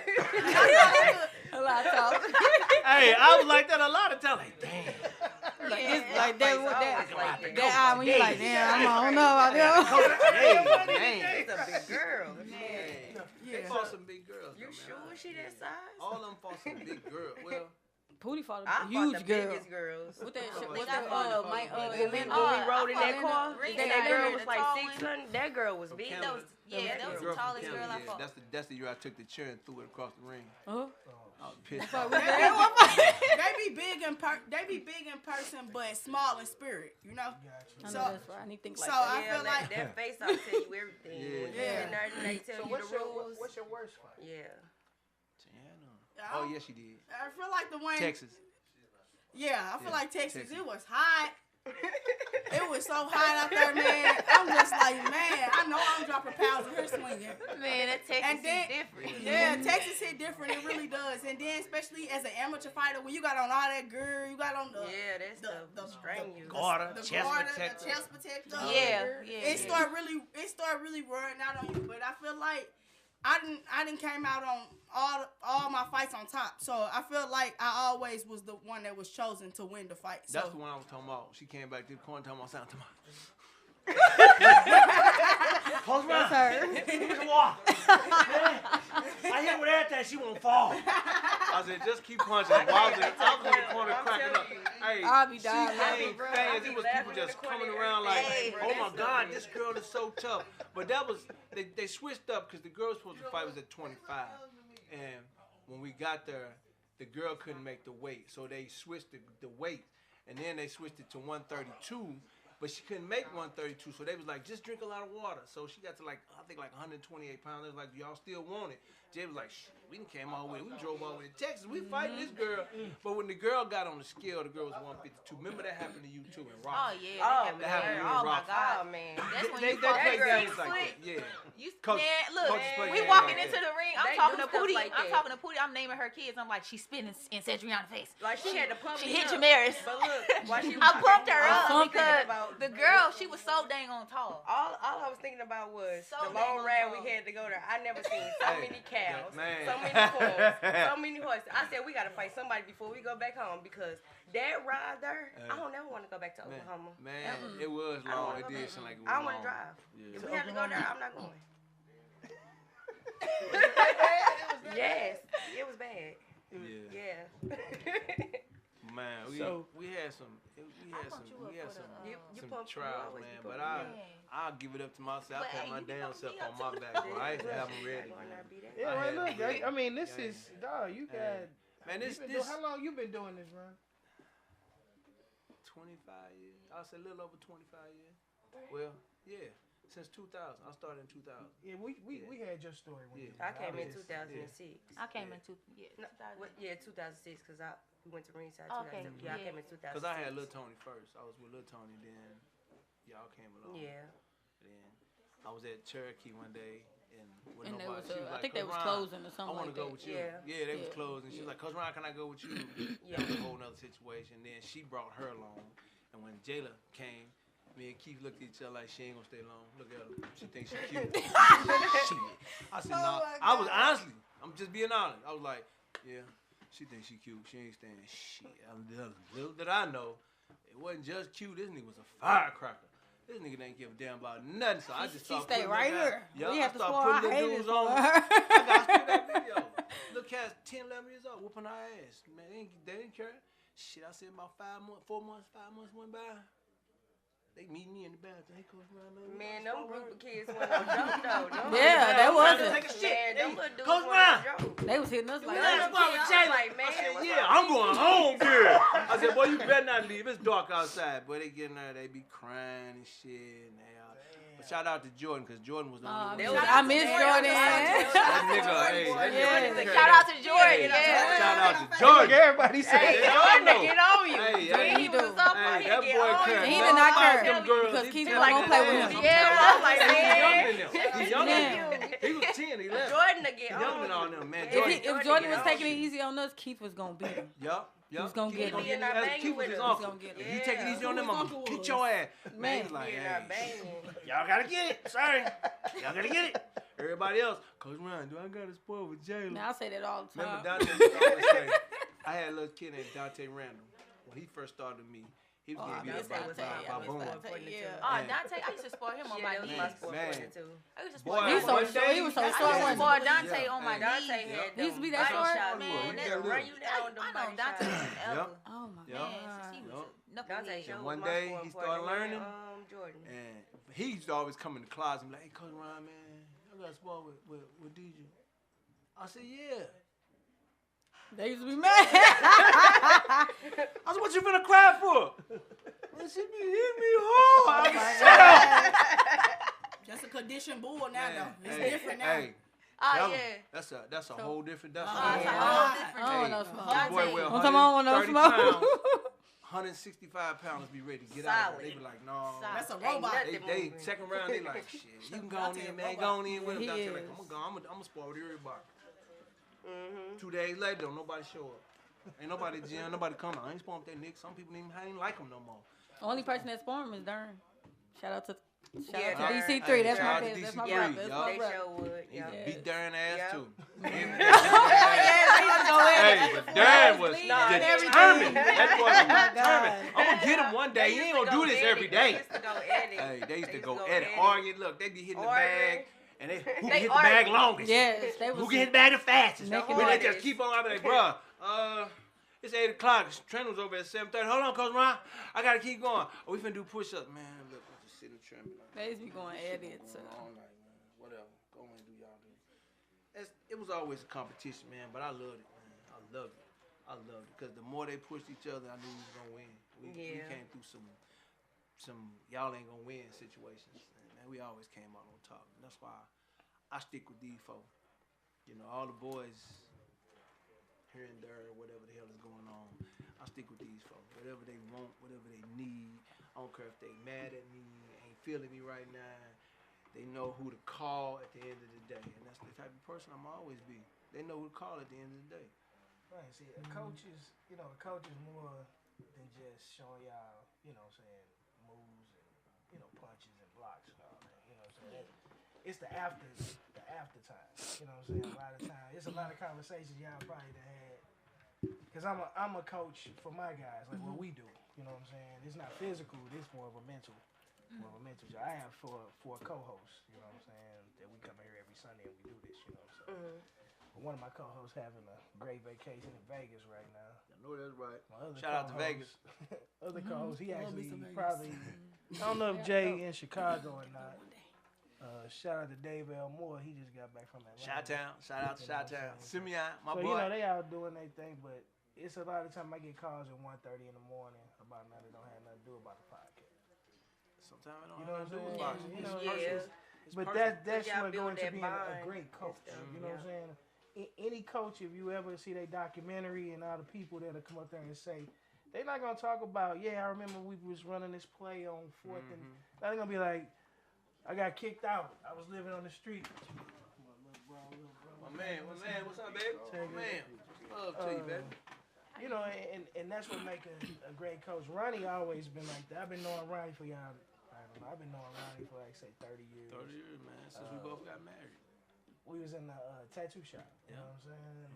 A lot taller. Hey, I was like that a lot of times. Like, damn. Like that eye when you like, damn, I don't know about that. She's a big girl. They fought some big girls. You sure she that size? All of them fought some big girls. Well, Pootie fought I a huge fought the girl. biggest girls. What that shit? When What's that? when we rode in that car, and that girl was like 600. That girl was big. Canada. That was the tallest girl I fought. That's the year I took the chair and threw it across the ring. Uh-huh. I was pissed. They be big in person, but small in spirit. I know that's right. I need to think like so that. I feel like that face I'll tell you everything. When you in there and they tell you the rules. What's your worst fight? Yeah. Oh, yes, she did. I feel like the one Texas. Yeah, I feel like Texas. It was hot. It was so hot out there, man. I'm just like, man, I know I'm dropping pounds in her swinging. Man, that Texas is different. Yeah, Texas hit different. It really does. And then, especially as an amateur fighter, when you got on all that gear, you got on the the string you. Garter, the chest garter, protector. the chest protector. Yeah. It started really wearing out on you. But I feel like I didn't came out on all my fights on top. So I feel like I always was the one that was chosen to win the fight. So. That's the one I was talking about. She came back to the corner talking about something. Close my eyes. I hit with everything. She won't fall. I said, just keep punching. I was in the corner cracking up. Hey, I'll be dying. Fans, it was people just coming around like, oh my God, this girl is so tough. But that was, they switched up because the girl was supposed to fight was at 25. And when we got there, the girl couldn't make the weight. So they switched the weight. And then they switched it to 132. but she couldn't make 132. So they was like, just drink a lot of water. So she got to like, I think like 128 pounds. They was like, y'all still want it? Jay was like, shit, we done came all the way. We drove all the way to Texas. We fighting this girl. But when the girl got on the scale, the girl was 152. Remember that happened to you too in Oh Rock. yeah. Oh, That happened to you in Oh my Rock. God. Oh man. That's when They you fought play that girl games like that. Yeah. Coach- Man, look, coaches play we games walking like into that. the ring. I'm They talking do to stuff Pootie. like I'm that. talking to Pootie. I'm naming her kids. I'm like, she's spitting in Sedrina's face. Like she had to pump She me hit up. Jamaris. But look, while she was I pumped her talking, up all I was because thinking about- the girl, she was so dang on tall. All I was thinking about was So the dang long ride on we tall. had to go there. I never seen so Hey, many cows, man. so many bulls, so many horses. I said we gotta fight somebody before we go back home because that ride there, I don't never want to go back to Oklahoma. Man, it was I don't long. wanna It go did back. seem like it was I long. want to drive. Yeah. If we have to go there, I'm not going. Yes, it was bad. Yeah. Yeah. Man, So- we had some pumped you up for the, You some pumped- you trials, always man. be But pumped I'll give it up to myself. I But, pat hey, my you be damn pumping self me on up my too. back, bro. I ain't have them ready, Might man. not be that. Yeah, I well, had look, it. I mean, this Yeah, is dog. You got Man, you this been this how long you been doing this, Ron? 25 years. I'll say a little over 25 years. Well, yeah, since 2000. I started in 2000. Yeah, we had your story when Yeah. you I came in Yeah. 2006. I came Yeah. into No, 2006 because we went to ringside. Okay, 2007. Yeah, I yeah. came in 2006. Cause I had Lil Tony first. I was with Lil Tony, then y'all came along. Yeah. Then I was at Cherokee one day, and with And they nobody. was, She was I like, think they "Coach was Ron, closing or I something want like to go that. with you." Yeah. Yeah, they was Yeah. closed, and she was like, "Coach Ron, can I go with you?" Yeah. That was a whole nother situation. Then she brought her along, and when Jayla came, me and Keith looked at each other like she ain't gonna stay long. Look at her, she thinks she cute. Shit. I said, "Nah." I was honestly, I'm just being honest. I was like, "Yeah, she thinks she cute. She ain't staying shit." Little did I know, it wasn't just cute. This nigga was a firecracker. This nigga didn't give a damn about nothing. So I just She started stayed putting right them here. down. Yeah, We I have to started spoil. I putting them hated dudes it on. for I her. got to that video. Little cats 10, 11 years old, whooping our ass. Man, they didn't care. Shit, I said about 5 months went by. They meet me in the bathroom. Hey, Coach Ron, Man, them group of kids wasn't no joke though. Them Yeah, that wasn't. Take a shit. Man, them Hey, little dudes Coach wasn't Ron. no joke. They was hitting us like That's that. why with Jayla. Like, man, I said, what's yeah, up? I'm going home, girl. I said, boy, you better not leave. It's dark outside. Boy, they get in there, they be crying and shit. And they out. But shout out to Jordan, because Jordan was the only They one. was- I miss Jordan. That nigga, hey, that Yeah. nigga didn't Shout care. out to Jordan. Yeah. Shout out to Look, Jordan. everybody Hey, say Jordan know. to get on you. Hey, When hey, he was up, hey, he that get boy on care. you. He did not care Them girls, because he Keith tell was like gonna play with that. him. Yeah, I'm like, He's younger man. than them. He's younger than Yeah. them. He was 10, 11. Jordan to get He's younger on than all you. them, man. If Jordan was get taking on it you. easy on us, Keith was gonna beat him. Yup. was gonna get him. He not banging Keith was with his us. uncle. He was gonna get him. If you take it easy on them, Who his I'm gonna uncle get was? your ass. Man, Man. he's like, He hey, not banging. y'all gotta get it. Sorry. Y'all gotta get it. Everybody else, Coach Ron, do I gotta spoil with Jayla? Now I say that all the Remember time. Dante used to always say, I had a little kid named Dante Randall. When he first started me, he was Oh, getting I beat miss up Dante. I by miss Boom. Dante, yeah. Oh, Dante, I used to spoil him on Yeah, my that was knees. my sport Man. for too. I used to Boy, spoil He was him. so one short. day- He was so I short. used to wasn't spoil he? Dante Yeah. on my Dante knees. had He used to be them that body short? shots, Yeah, man. he They got run little. you down with them I know body Dante shots. forever. Oh my Yup. god. Man, since he was Yup. a Dante knucklehead. showed One my day, sport he for started him, learning. Jordan. And he used to always come in the closet and be like, hey, Coach Ron, man, I got to spoil with DJ. I said, yeah. They used to be mad. I said, what you finna cry for? Man, she be hitting me hard. I said, shut up. That's a conditioned bull now, Man, though. It's hey, different now. Hey, Oh, tell him, yeah. that's a whole different. That's Oh, a it's a whole whole Hey. different I don't Hey, know this smoke. boy weigh Don't tell me I don't want no 130 smoke. pounds, 165 pounds be ready to get out of Solid. there. They be like, no. Solid. That's a Ain't robot. nothing They moving. second round, they like, shit, you can go on in, man, go on in with him. He Dante like, is. I'm gonna spoil with everybody. Mm-hmm. 2 days later, don't nobody show up. Ain't nobody at the gym, nobody come. I ain't spoiling with that nigga. Some people ain't like him no more. Only person that spawned him is Dern. Shout out to Yeah, DC3. Hey, That's shout my out to kid. That's my DC3, brother. That's yup. my They brother. sure would. He Yeah. beat Darren ass Yeah. too. Go ahead. Hey, but Darren was Nah, determined. everything. That boy was God. determined. I'm gonna get him one day. He ain't gonna do this every day. They used to go at it. Hey, they used to go at it, at argue. Look, they be hitting the bag, Arguing. and who can They hit the bag argue. longest? Yes, they Who was. can hit the bag the fastest? Make it When they just hardest. keep on out there, bruh. It's 8 o'clock. Trent was over at 7:30. Hold on, Coach Ron. I gotta keep going. Oh, we finna do push-ups, man. Look, I'm just sitting there like, They used to be going at it. So. all night, man. Whatever. Go and do y'all do. It was always a competition, man. But I loved it, man. I loved it. I loved it because the more they pushed each other, I knew we was gonna win. We Yeah. came through y'all ain't gonna win situations. And man, we always came out on top. And that's why I stick with these folks. You know, all the boys here and there, whatever the hell is going on, I stick with these folks. Whatever they want, whatever they need. I don't care if they mad at me, ain't feeling me right now. They know who to call at the end of the day. And that's the type of person I'm always be. They know who to call at the end of the day. Right, see, a coach is more than just showing y'all, you know what I'm saying, moves and, you know, punches and blocks and all that, you know what I'm saying. It's the after time, you know what I'm saying. A lot of time, it's a lot of conversations y'all probably done had. Cause I'm a coach for my guys, like what we do, you know what I'm saying. It's not physical, it's more of a mental job. I have four co-hosts, you know what I'm saying, that we come here every Sunday and we do this, you know what I'm saying. One of my co-hosts having a great vacation in Vegas right now. I know that's right. My other Shout out to Vegas. Other co-host, he actually probably, I don't know if Jay in Chicago or not. Shout out to Dave L. Moore. He just got back from Atlanta. Shout out to Chi-Town. Simeon, my so, boy. you know, they out doing their thing, but it's a lot of time I get calls at 1:30 in the morning about nothing that don't have nothing to do about the podcast. Sometimes I don't You know have what I'm nothing to do with saying? boxing. You know, It's but personal. that's y'all what build going to that being a bond great coach. and stuff, You know what I'm saying? Any coach, if you ever see their documentary and all the people that'll come up there and say, they're not gonna talk about, I remember we was running this play on 4th and they're gonna be like, I got kicked out. I was living on the street. My man, what's up, baby? My man, love to you, baby. You know, and that's what makes a great coach. Ronnie always been like that. I've been knowing Ronnie for y'all. I don't know. I've been knowing Ronnie for like say 30 years. 30 years, man, since we both got married. We was in the tattoo shop. You know what I'm saying?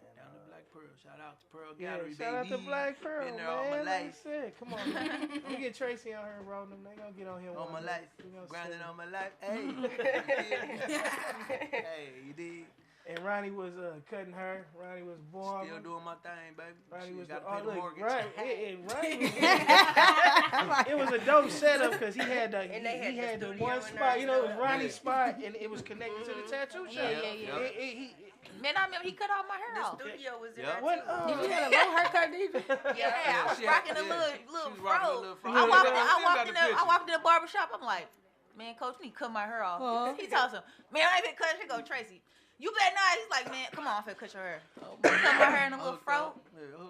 And, down to Black Pearl. Shout out to Pearl yeah, Gallery, shout out to Black Pearl, been there man. all my Like I life. said, come on, man. We get Tracy on here rolling. They gonna get on here All my one day. life. We gonna Grinding see. on my life. Hey. Hey, you dig? And Ronnie was cutting her. Ronnie was born. Still doing my thing, baby. Ronnie was gotta pay the mortgage. Right, it was a dope setup because he had the one spot. You know, it was Ronnie's spot, and it was connected to the tattoo shop. Yeah. Man, I remember he cut all my hair The off. studio was in Yeah. there What? too. Did you have a low haircut, did you? Yeah, I was she rocking had- a little she was rocking a fro. little fro. I walked got in the picture. I walked in the barber shop. I'm like, man, coach, you need to cut my hair off. He tells him, man, I ain't been cut. She go, Tracy, you better not. He's like, man, come on, I'm finna cut your hair. Cut my hair in a little fro.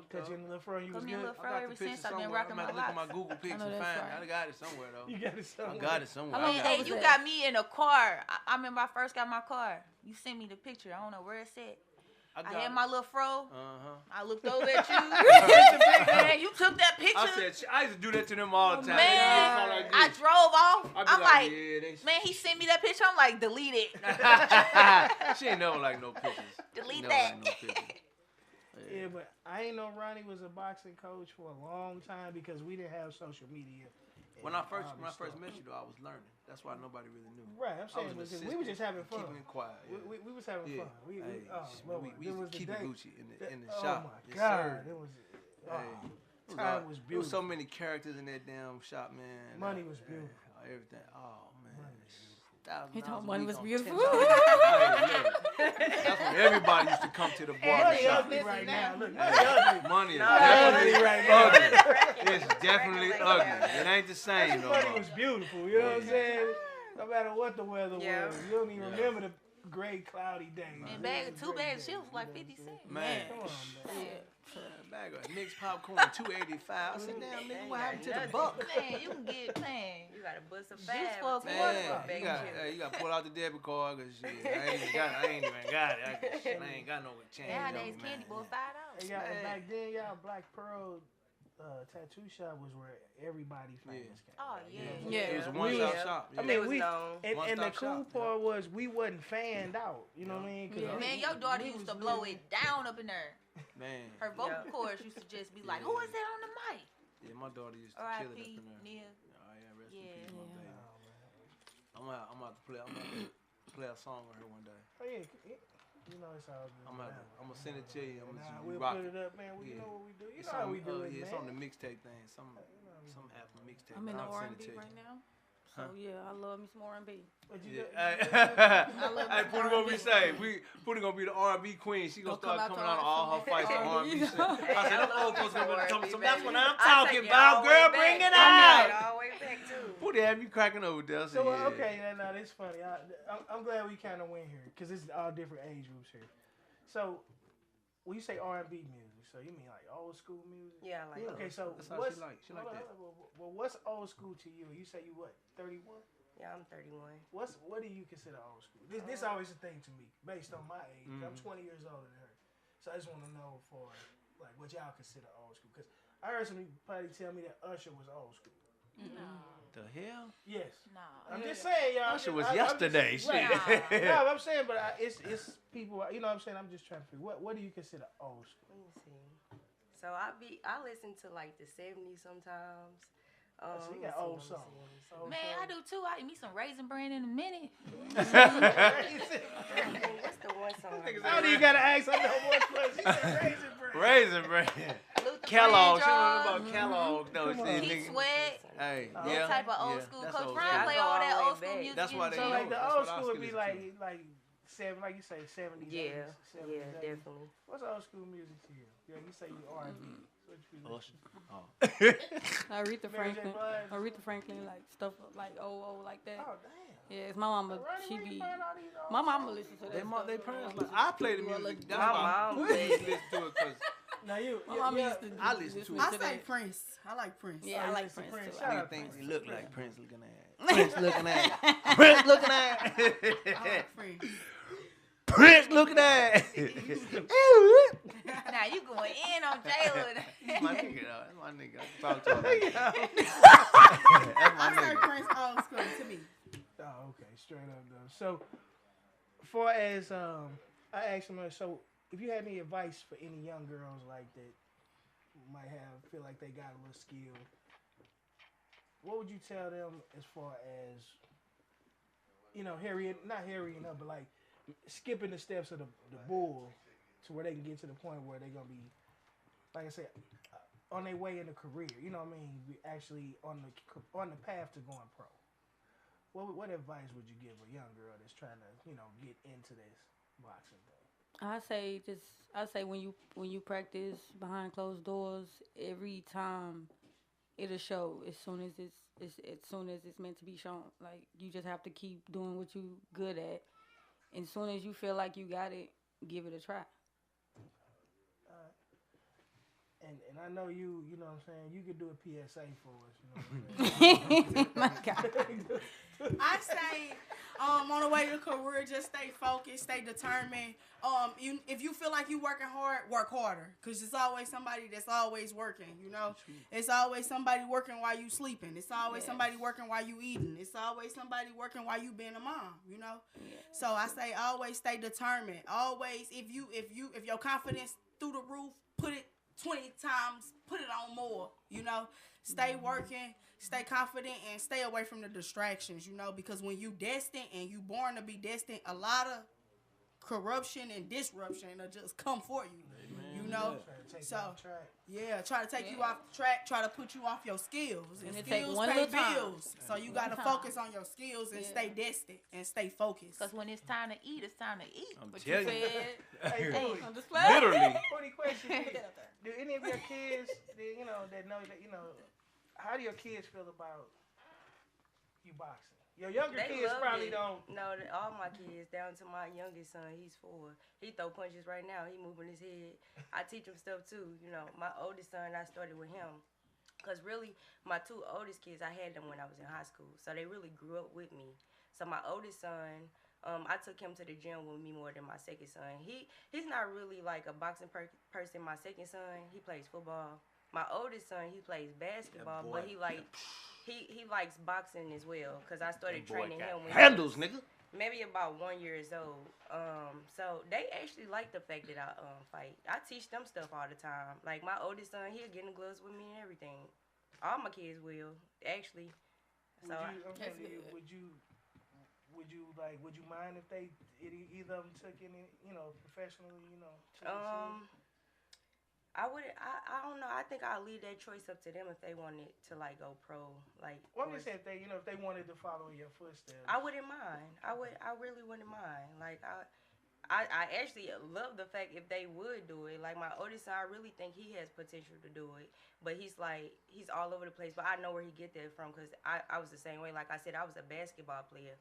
Cut you in the little fro, you was Cut me a good. little fro ever since I've been rocking my I'm look at my locks. Google pics know and that's find. right. I got it somewhere though. You got it I somewhere. got it somewhere. How long I got Hey, it. you got me in a car. I remember I first got my car. You sent me the picture. I don't know where it's at. I had my little fro. I looked over at you. Man, you took that picture. I used to do that to them all the time. Man, I drove off. I'd be I'm like, yeah, man, he sent me that picture. I'm like, delete it. she ain't never like no pictures. Delete Never that. like no pictures. Yeah, but I ain't know Ronnie was a boxing coach for a long time because we didn't have social media. When I first met you though, I was learning. That's why nobody really knew. Right, I'm saying because we were just having fun. Keeping it quiet. Yeah. We was having fun. We used to keep it Gucci in the oh shop. My Yes, God, sir. it was. Time was There was beautiful. so many characters in that damn shop, man. Money was beautiful. Everything. Oh man. He $1,000 thought a money week was on beautiful. $10. That's when everybody used to come to the barber Money shop. ugly right now. Look, money ugly. Money is No, definitely right ugly. It's definitely ugly. It ain't the same no Money more. was beautiful. You know what I'm saying? No matter what the weather was, you don't even remember the gray, cloudy day. And two bags of chips was like 50 cents. Man. Come on, man. Bag of mixed popcorn, $2.85. I said, damn, nigga, what happened to the Nothing. buck? Man, you can get, man. You gotta bust a Juice fab. for a Take quarter. a bag of chips. You got to pull out the debit card because I ain't even got it. I ain't got no change. Nowadays, on me, candy man. boy $5. And back then, y'all, Black Pearl tattoo shop was where everybody famous came. Oh, yeah. It was a We one-stop was- shop. I Yeah. mean, was known. and the One-stop cool shop, part was we wasn't fanned out. You know what I mean? 'Cause Man, your daughter used to blow it down up in there. Man. Her vocal cords used to just be like, who is that on the mic? Yeah, my daughter used to kill it up R.I.P. in there. Neil. Oh, yeah, rest Yeah. in peace, my baby. I'm about to play a song with her one day. Oh yeah, you know it's all good. I'm gonna send it to you. We'll rock put it. it up, man. You Yeah. know what we do. You It's know how on, we do it, yeah, man. it's on the mixtape thing. Some app mixtape. I'm in the I'll send it R&B to you. right now. So yeah, I love me some R&B. But you Yeah. I love Hey, me Pootie some gonna be R&B. saying, Pootie gonna be the R&B queen. She gonna Gonna come start out coming to out all her fights with R&B. R&B shit. Hey, I said, I them love old folks me gonna be some talking R&B, some. That's what baby. I'm I talking take it about, all the girl. way Bring back. it I take it out. all the way back too. Pootie had me cracking over there. I said, So yeah. okay, no, that's funny. I'm glad we kind of went here because it's all different age groups here. So when you say R&B music, so you mean like old school music? Yeah, I like Yeah. Okay, so That's how what's she like. She like that. Well, what's old school to you? You say you what? 31? Yeah, I'm 31. What do you consider old school? This always a thing to me, based on my age. I'm 20 years older than her, so I just want to know for like what y'all consider old school. Because I heard some people probably tell me that Usher was old school. No. The hell? Yes, No. I'm just saying, y'all. Usher was I'm yesterday. just, right. Shit. No, I'm saying, but it's people. You know what I'm saying? I'm just trying to figure what do you consider old school? Let me see. So I listen to like the 70s sometimes. So you let got me old see, let songs. me see. Old Man, I do too. I eat me some raisin bran in a minute. What's the one song? I don't even gotta ask her no more questions. She said Raisin Bran. Raisin Bran. Luther Kellogg. She don't know Vandross. about Kellogg. No, Come on. see, Keith nigga. Sweat. Hey, Oh, yeah. That type of old yeah, school. that's Coach old Ron school. play I go all all that the way old school back. music. That's why in they So the like gym. the That's old what I school would be listen to. like like you say 70s. Yeah, 80s, 70s, yeah, 80s. definitely. What's old school music to you? Yeah, you say you R&B. So what you be Usher. listening Oh. Aretha Mary J. Franklin. Blige. Aretha Franklin, like stuff like like that. Oh damn. Yeah, it's my mama. Ronnie, She where you be. find all these old My mama songs? listens to that. They stuff. they My parents mama like I play the do a music. little- That's My why mom I plays listen to it because Now you. My mama yeah, used to. I listen to it. I to say that. Prince. I like Prince. Yeah, I you like listen to Prince too. Shout nigga out thinks Prince. he look like Prince looking at. Prince looking at. Prince looking at. I like Prince. Prince looking at. Now you going in on Jalen. He's my nigga, though. That's my nigga. I talk to him. Like that. That's my I say nigga. Prince old school to me. Oh, okay, straight up though. So, far as I asked him, so if you had any advice for any young girls like that might feel like they got a little skill, what would you tell them as far as not hurrying up, but like skipping the steps of the bull to where they can get to the point where they're gonna be, like I said, on their way in a career. You know what I mean? Be actually on the path to going pro. What advice would you give a young girl that's trying to, get into this boxing thing? I say when you practice behind closed doors, every time it'll show as soon as it's meant to be shown. Like you just have to keep doing what you good at. And as soon as you feel like you got it, give it a try. And I know you know what I'm saying, you could do a PSA for us, you know what I'm saying? My God. I say, on the way to career, just stay focused, stay determined. If you feel like you working hard, work harder, cause it's always somebody that's always working. It's always somebody working while you sleeping. It's always somebody working while you eating. It's always somebody working while you being a mom. So I say, always stay determined. Always, if your confidence through the roof, put it 20 times, put it on more. Stay working. Stay confident and stay away from the distractions, because when you destined and you born to be destined, a lot of corruption and disruption will just come for you, So, try to take you off track, try to put you off your skills. And it take skills one pay little time. bills. So you got to focus on your skills and stay destined and stay focused. Because when it's time to eat, it's time to eat. I'm But you telling you. said Hey, on display. Literally. funny question. Do any of your kids, that know that, how do your kids feel about you boxing? Your younger They kids love probably it. don't. No, all my kids, down to my youngest son, he's 4. He throw punches right now. He moving his head. I teach him stuff too. My oldest son, I started with him. Because really, my 2 oldest kids, I had them when I was in high school. So they really grew up with me. So my oldest son, I took him to the gym with me more than my second son. He's not really like a boxing person. My second son, he plays football. My oldest son, he plays basketball, but he likes boxing as well. Cause I started training him when Handles, he was nigga. maybe about 1 year old. So they actually like the fact that I fight. I teach them stuff all the time. Like my oldest son, he'll get in the gloves with me and everything. All my kids will actually. So would you mind if either of them took any, professionally, I wouldn't. I don't know. I think I'll leave that choice up to them if they wanted to like go pro. Like, Well, I'm just saying if they wanted to follow in your footsteps. I wouldn't mind. I really wouldn't mind. Like, I actually love the fact if they would do it. Like my oldest son, I really think he has potential to do it, but he's all over the place. But I know where he get that from because I was the same way. Like I said, I was a basketball player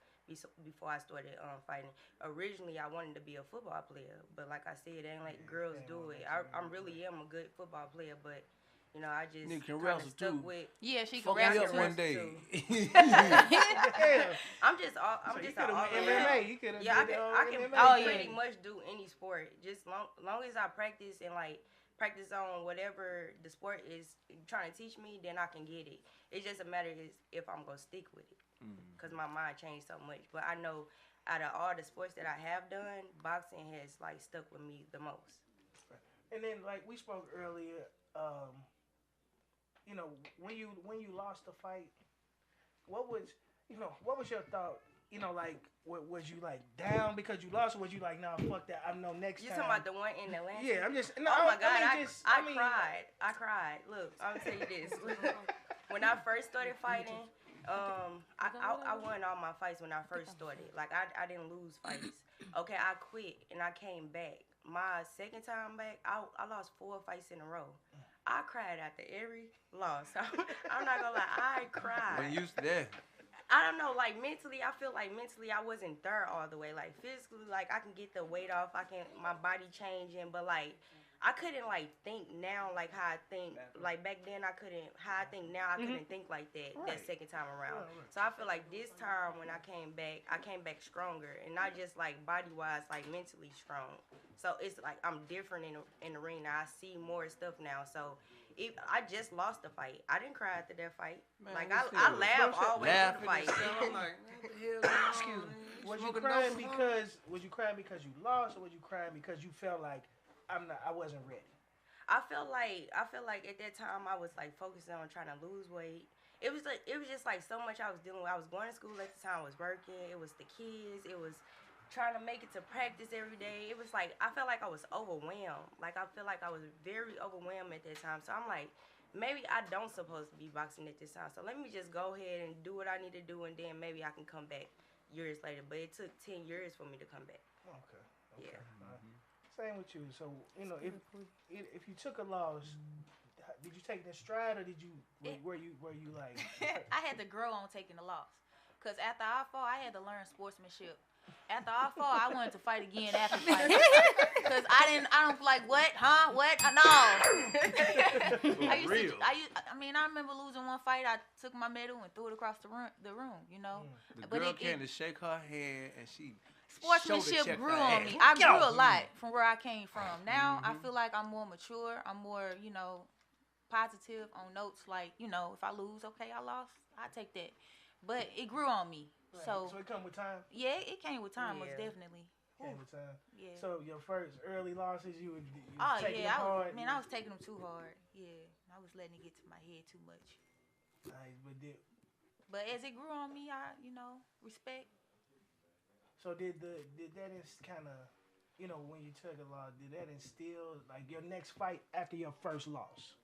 before I started fighting. Originally, I wanted to be a football player, but like I said, it ain't like girls do it. I really am a good football player, but. You know, I just Nick can kind of wrestle stuck too. with. Yeah, she can Fuck me wrestle up too. one day. Yeah. I'm just So you an could have all went around. MMA. You could have Yeah, I can MMA. pretty much do any sport. Just long as I practice and like practice on whatever the sport is trying to teach me, then I can get it. It's just a matter is if I'm gonna stick with it, because my mind changed so much. But I know out of all the sports that I have done, boxing has like stuck with me the most. And then like we spoke earlier, you know, when you lost the fight, what was your thought? You know, like was you like down because you lost, or was you like, nah, fuck that, I know next You time. talking about the one in Atlanta? Yeah, I'm just. No, Oh my God, I cried. I cried. Look, I'm gonna tell you this. When I first started fighting, I won all my fights when I first started. Like I didn't lose fights. Okay, I quit and I came back. My second time back, I lost 4 fights in a row. I cried after every loss. I'm not gonna lie, I cried. When you used to that. I don't know, like mentally, I feel like mentally I wasn't there all the way. Like physically, like I can get the weight off, my body changing, but like I couldn't like think now like how I think. Like back then I couldn't. How I think now I couldn't think like that that second time around. So I feel like this time when I came back stronger, and not just like body wise, like mentally strong. So it's like I'm different in the ring now. I see more stuff now. So. I just lost the fight. I didn't cry after that fight. Man, like I laughed all the way through the fight. I'm like, what the hell? Excuse me. Was you crying because you lost, or was you crying because you felt like I wasn't ready? I felt like at that time I was like focusing on trying to lose weight. It was just like so much I was dealing with. I was going to school at the time. I was working. It was the kids. It was trying to make it to practice every day. It was like I felt like I was overwhelmed. Like I feel like I was very overwhelmed at that time. So I'm like, maybe I don't supposed to be boxing at this time. So let me just go ahead and do what I need to do, and then maybe I can come back years later. But it took 10 years for me to come back. Okay. Yeah. Same with you. So you know, if you took a loss, did you take it in stride, or were you like? I had to grow on taking the loss, cause after I fought, I had to learn sportsmanship. After I fought, I wanted to fight again after fighting. Cause I don't like what, huh? What? No. I remember losing one fight. I took my medal and threw it across the room. You know. The girl came to shake her hand, and she. Sportsmanship grew on me. I grew a lot from where I came from. Now I feel like I'm more mature. I'm more, positive on notes. Like, if I lose, okay, I lost. I take that. But it grew on me. Right. So it come with time? Yeah, it came with time, most definitely. Came with time. Yeah. So your first early losses, you taking them hard? I was taking them too hard. Yeah, I was letting it get to my head too much. Nice, but as it grew on me, I respect. So did that kind of, when you took a loss, did that instill like your next fight after your first loss?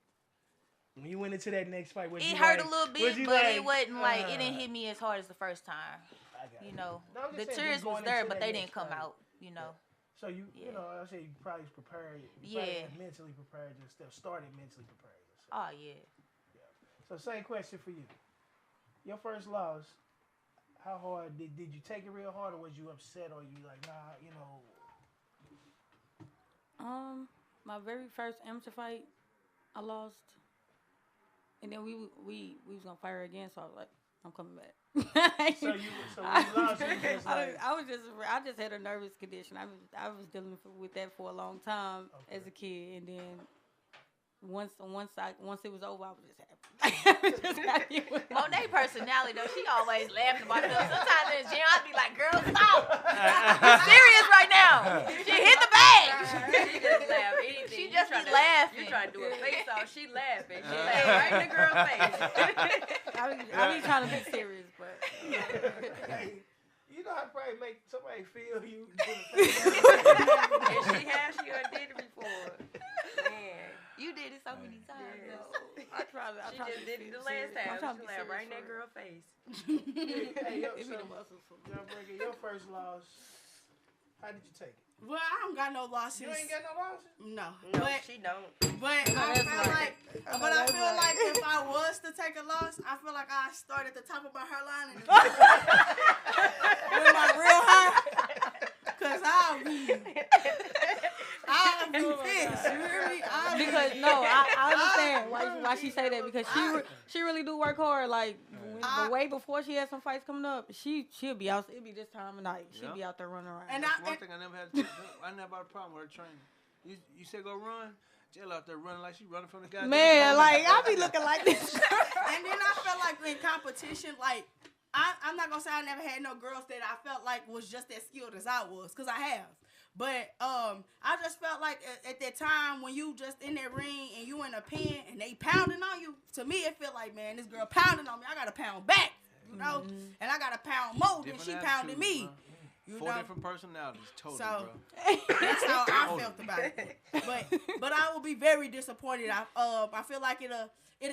When you went into that next fight, it hurt a little bit, but it wasn't like it didn't hit me as hard as the first time. I got the tears was there, but they didn't come out. So I say you probably prepared. Mentally prepared yourself. Started mentally prepared yourself. Oh yeah. So same question for you. Your first loss, how hard did you take it real hard, or was you upset, or you like my very first amateur fight, I lost. And then we was gonna fight her again, so I was like, I'm coming back. So when you lost, you just like... I just had a nervous condition. I was dealing with that for a long time as a kid, and then once it was over, I was just happy. Monet personality though, she always laughing about it. Sometimes in the gym, I'd be like, "Girl, stop! I'm serious right now. She hit the bag." She just laugh. Anything. She just be laughing. You trying to do a face off? She laughing. She laughing right in the girl's face. I be trying to be serious, but. You know how to probably make somebody feel you. And she done did it before. Man. You said it so many times. Yes. though. I tried to. She just did it the last I'm time. trying to She be laughed right in serious that for real. girl's face. Hey, yo, It be so, the muscles for me. y'all breaking your first loss. How did you take it? Well, I don't got no losses. You ain't got no losses. No. No, But she don't. I feel right. like if I was to take a loss, I feel like I start at the top of my hairline and with my real hair, cause I'll be pissed. You hear me? Because no, I understand why she say that because she really do work hard. Like the way before she had some fights coming up, she'll be out. It'll be this time of night. She'll be out there running around. And That's one thing I never had. I never had a problem with her training. You said go run. Jill out there running like she running from the guy. Man, like I be looking like this. And then I felt like in competition, like I'm not gonna say I never had no girls that I felt like was just as skilled as I was, cause I have. But I just felt like at that time when you just in that ring and you in a pen and they pounding on you, to me it felt like, man, this girl pounding on me, I gotta pound back, you know, and I gotta pound more than she pounded me. Bro. You Four know? different personalities, totally, So bro. that's how I felt about it. But I will be very disappointed. I feel like it'll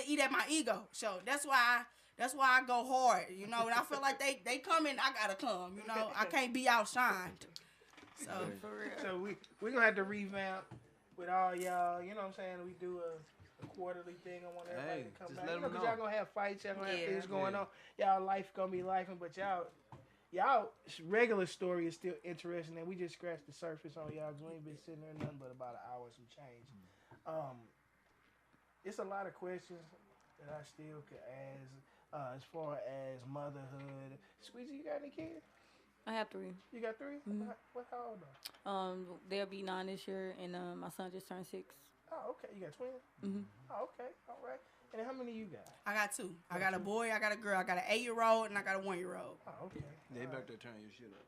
eat at my ego. So that's why I go hard, you know. And I feel like they coming, I gotta come, you know. I can't be outshined. So For real. So we gonna have to revamp with all y'all. You know what I'm saying? We do a quarterly thing. I want everybody Hey, to come just back. let You know, 'em cause know. y'all gonna have fights. Y'all gonna have Yeah. things going Yeah. on. Y'all life gonna be lifing, but y'all regular story is still interesting, and we just scratched the surface on y'all. 'Cause we ain't been sitting there nothing but about an hour and some change. It's a lot of questions that I still could ask as far as motherhood. Squeezy, you got any kids? I have 3. You got 3? Mhm. How old are they? They'll be 9 this year, and my son just turned 6. Oh, okay. You got twins? Mhm. Oh, okay. All right. And then how many you got? I got 2. I got a boy, I got a girl. I got an 8-year-old and I got a 1-year-old. Oh, okay. They back there turning your shit up.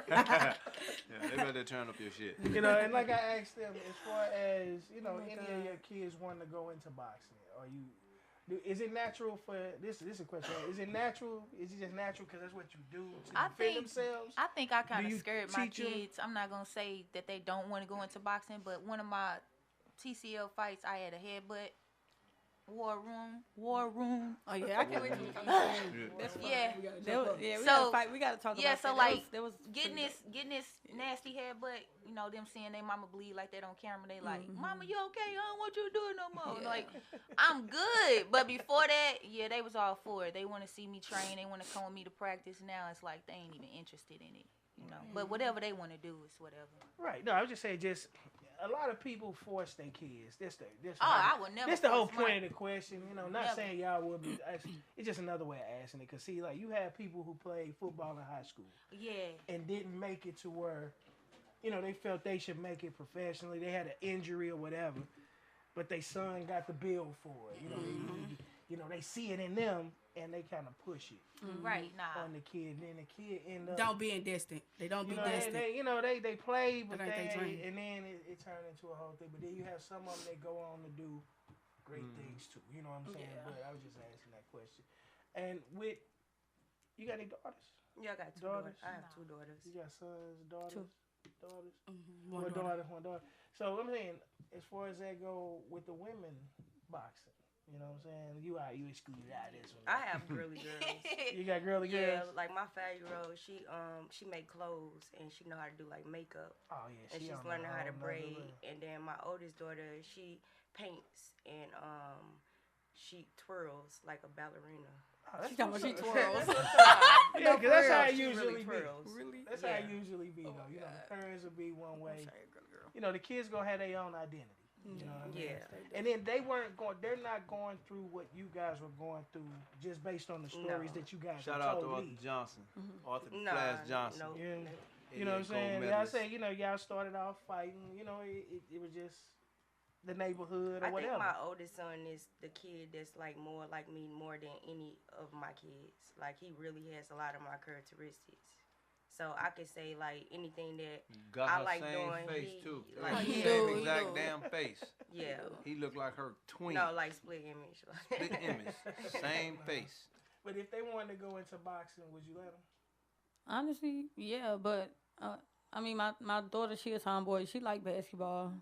Yeah, they back there turning up your shit. You know, and like I asked them, as far as, you know, any of your kids wanting to go into boxing, is it natural for, this is a question, is it natural, is it just natural because that's what you do to defend themselves? I think I kind Do of you scared my teach 'em? kids. I'm not gonna say that they don't want to go into boxing, but one of my TCL fights, I had a headbutt. War room. Oh yeah, I can't wait till we come That's yeah. we So, gotta fight. We gotta talk yeah, about so that. like That was getting this nasty headbutt, you know, them seeing their mama bleed like that on camera, they like, Mama, you okay? I don't want you to do it no more. Yeah. Like, I'm good. But before that, yeah, they was all for it. They want to see me train. They want to come with me to practice. Now it's like they ain't even interested in it, you know. But whatever they want to do is whatever. Right. No, I was just saying, just a lot of people force their kids. I would never. That's the whole force my- point of the question. You know, not Never. saying y'all would be. It's just another way of asking it. Because, see, like, you have people who played football in high school Yeah. and didn't make it to where, you know, they felt they should make it professionally. They had an injury or whatever, but their son got the bill for it. You know, they see it in them and they kind of push it Right. Nah. on the kid. And then the kid end up. Don't be indistant. They don't be distant. They play, but That ain't they dream. and then it turned into a whole thing. But then you have some of them that go on to do great things too. You know what I'm saying? Yeah. But I was just asking that question. And you got any daughters? Yeah, I got 2 Daughters? daughters. I have 2 daughters. You got sons, daughters, daughters. One One daughter. daughter. So I'm saying, as far as that go with the women boxing, you know what I'm saying? You excluded out of this one. I have girly girls. You got girly Yeah, girls. like my 5-year-old, she make clothes and she know how to do like makeup. Oh yeah, And she's on learning a how to whole nother braid. level. And then my oldest daughter, she paints and she twirls like a ballerina. Oh, that's She talking about she what's up. twirls. Yeah, because that's how it She usually really be. twirls. Really? That's how it usually be, though. You know, the parents will be one way. Sorry, girl. You know, the kids gonna have their own identity. You know what I mean? Yeah. And then they're not going through what you guys were going through just based on the stories No. that you guys Shout have out to told Arthur me. Johnson. Arthur Nah, Flash Johnson. no. Yeah. You 88 know what I'm saying? gold Y'all medalist. say, you know, y'all started off fighting, you know, it was just the neighborhood or I think whatever. my oldest son is the kid that's like more like me more than any of my kids. Like he really has a lot of my characteristics. So I could say like anything that Got I her like same doing, face he- too. like, Her he same do, he exact do. damn face. yeah. He looked like her twin. No, like split image. Split image. Same face. But if they wanted to go into boxing, would you let them? Honestly, yeah, but I mean, my daughter, she a tomboy. She like basketball.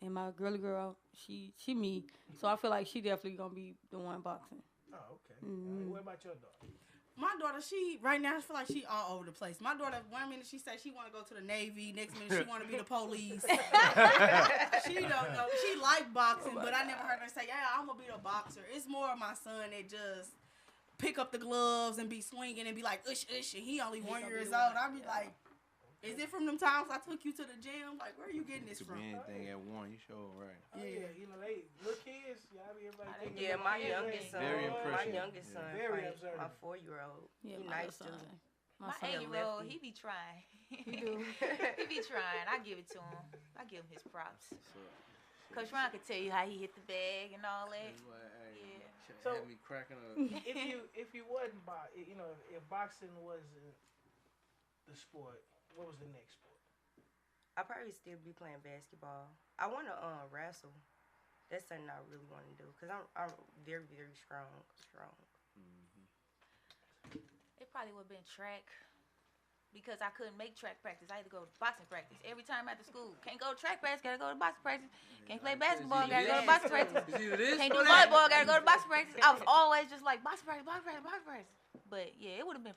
and my girly girl, she me. So I feel like she definitely gonna be the one boxing. Oh, okay. Mhm. What about your daughter? My daughter, she right now I feel like she all over the place. My daughter, 1 minute she said she want to go to the Navy, next minute she want to be the police. She don't know. She like boxing, but I never heard her say, "Yeah, I'm gonna be the boxer." It's more of my son that just pick up the gloves and be swinging and be like, "Ush, ush," and he only 1 year old. I be like, "Is it from them times I took you to the gym? Like, where are you getting this Could from?" be anything at one. You sure right. Oh, yeah, you know, they little kids, y'all be everybody thinking Yeah, little my kids, youngest son. Very My impressionable. youngest Yeah. son. Very fight. observant. My 4-year-old. Yeah, He my nice son. too. My son. 8-year-old, lefty. he be trying. He do. He be trying. I give it to him. I give him his props. So, Coach Ron could tell you how he hit the bag and all that. that's why, hey, Yeah. So- had me cracking up. if you wasn't you know, if boxing wasn't the sport, what was the next sport? I probably still be playing basketball. I want to wrestle. That's something I really want to do because I'm very, very strong. It probably would have been track because I couldn't make track practice. I had to go to boxing practice every time after school. Can't go to track practice, gotta go to boxing practice. Can't play basketball, gotta go to boxing practice. It's either this Can't or do that. volleyball, gotta go to boxing practice. I was always just like boxing practice, boxing practice, boxing practice. But yeah, it would have been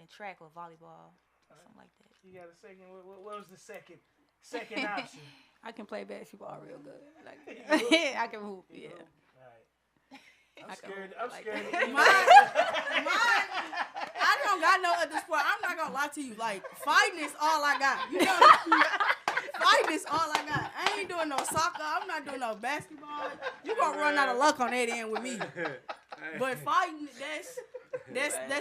track or volleyball, something like that. You got a second? What was the second option? I can play basketball real good. Like You I can hoop. You Yeah. know? All right. I'm I can scared. hoop I'm like scared. that. Mine, I don't got no other sport. I'm not gonna lie to you. Like, fighting is all I got. You know, fighting is all I got. I ain't doing no soccer. I'm not doing no basketball. You gonna run out of luck on that end with me. But fighting, that's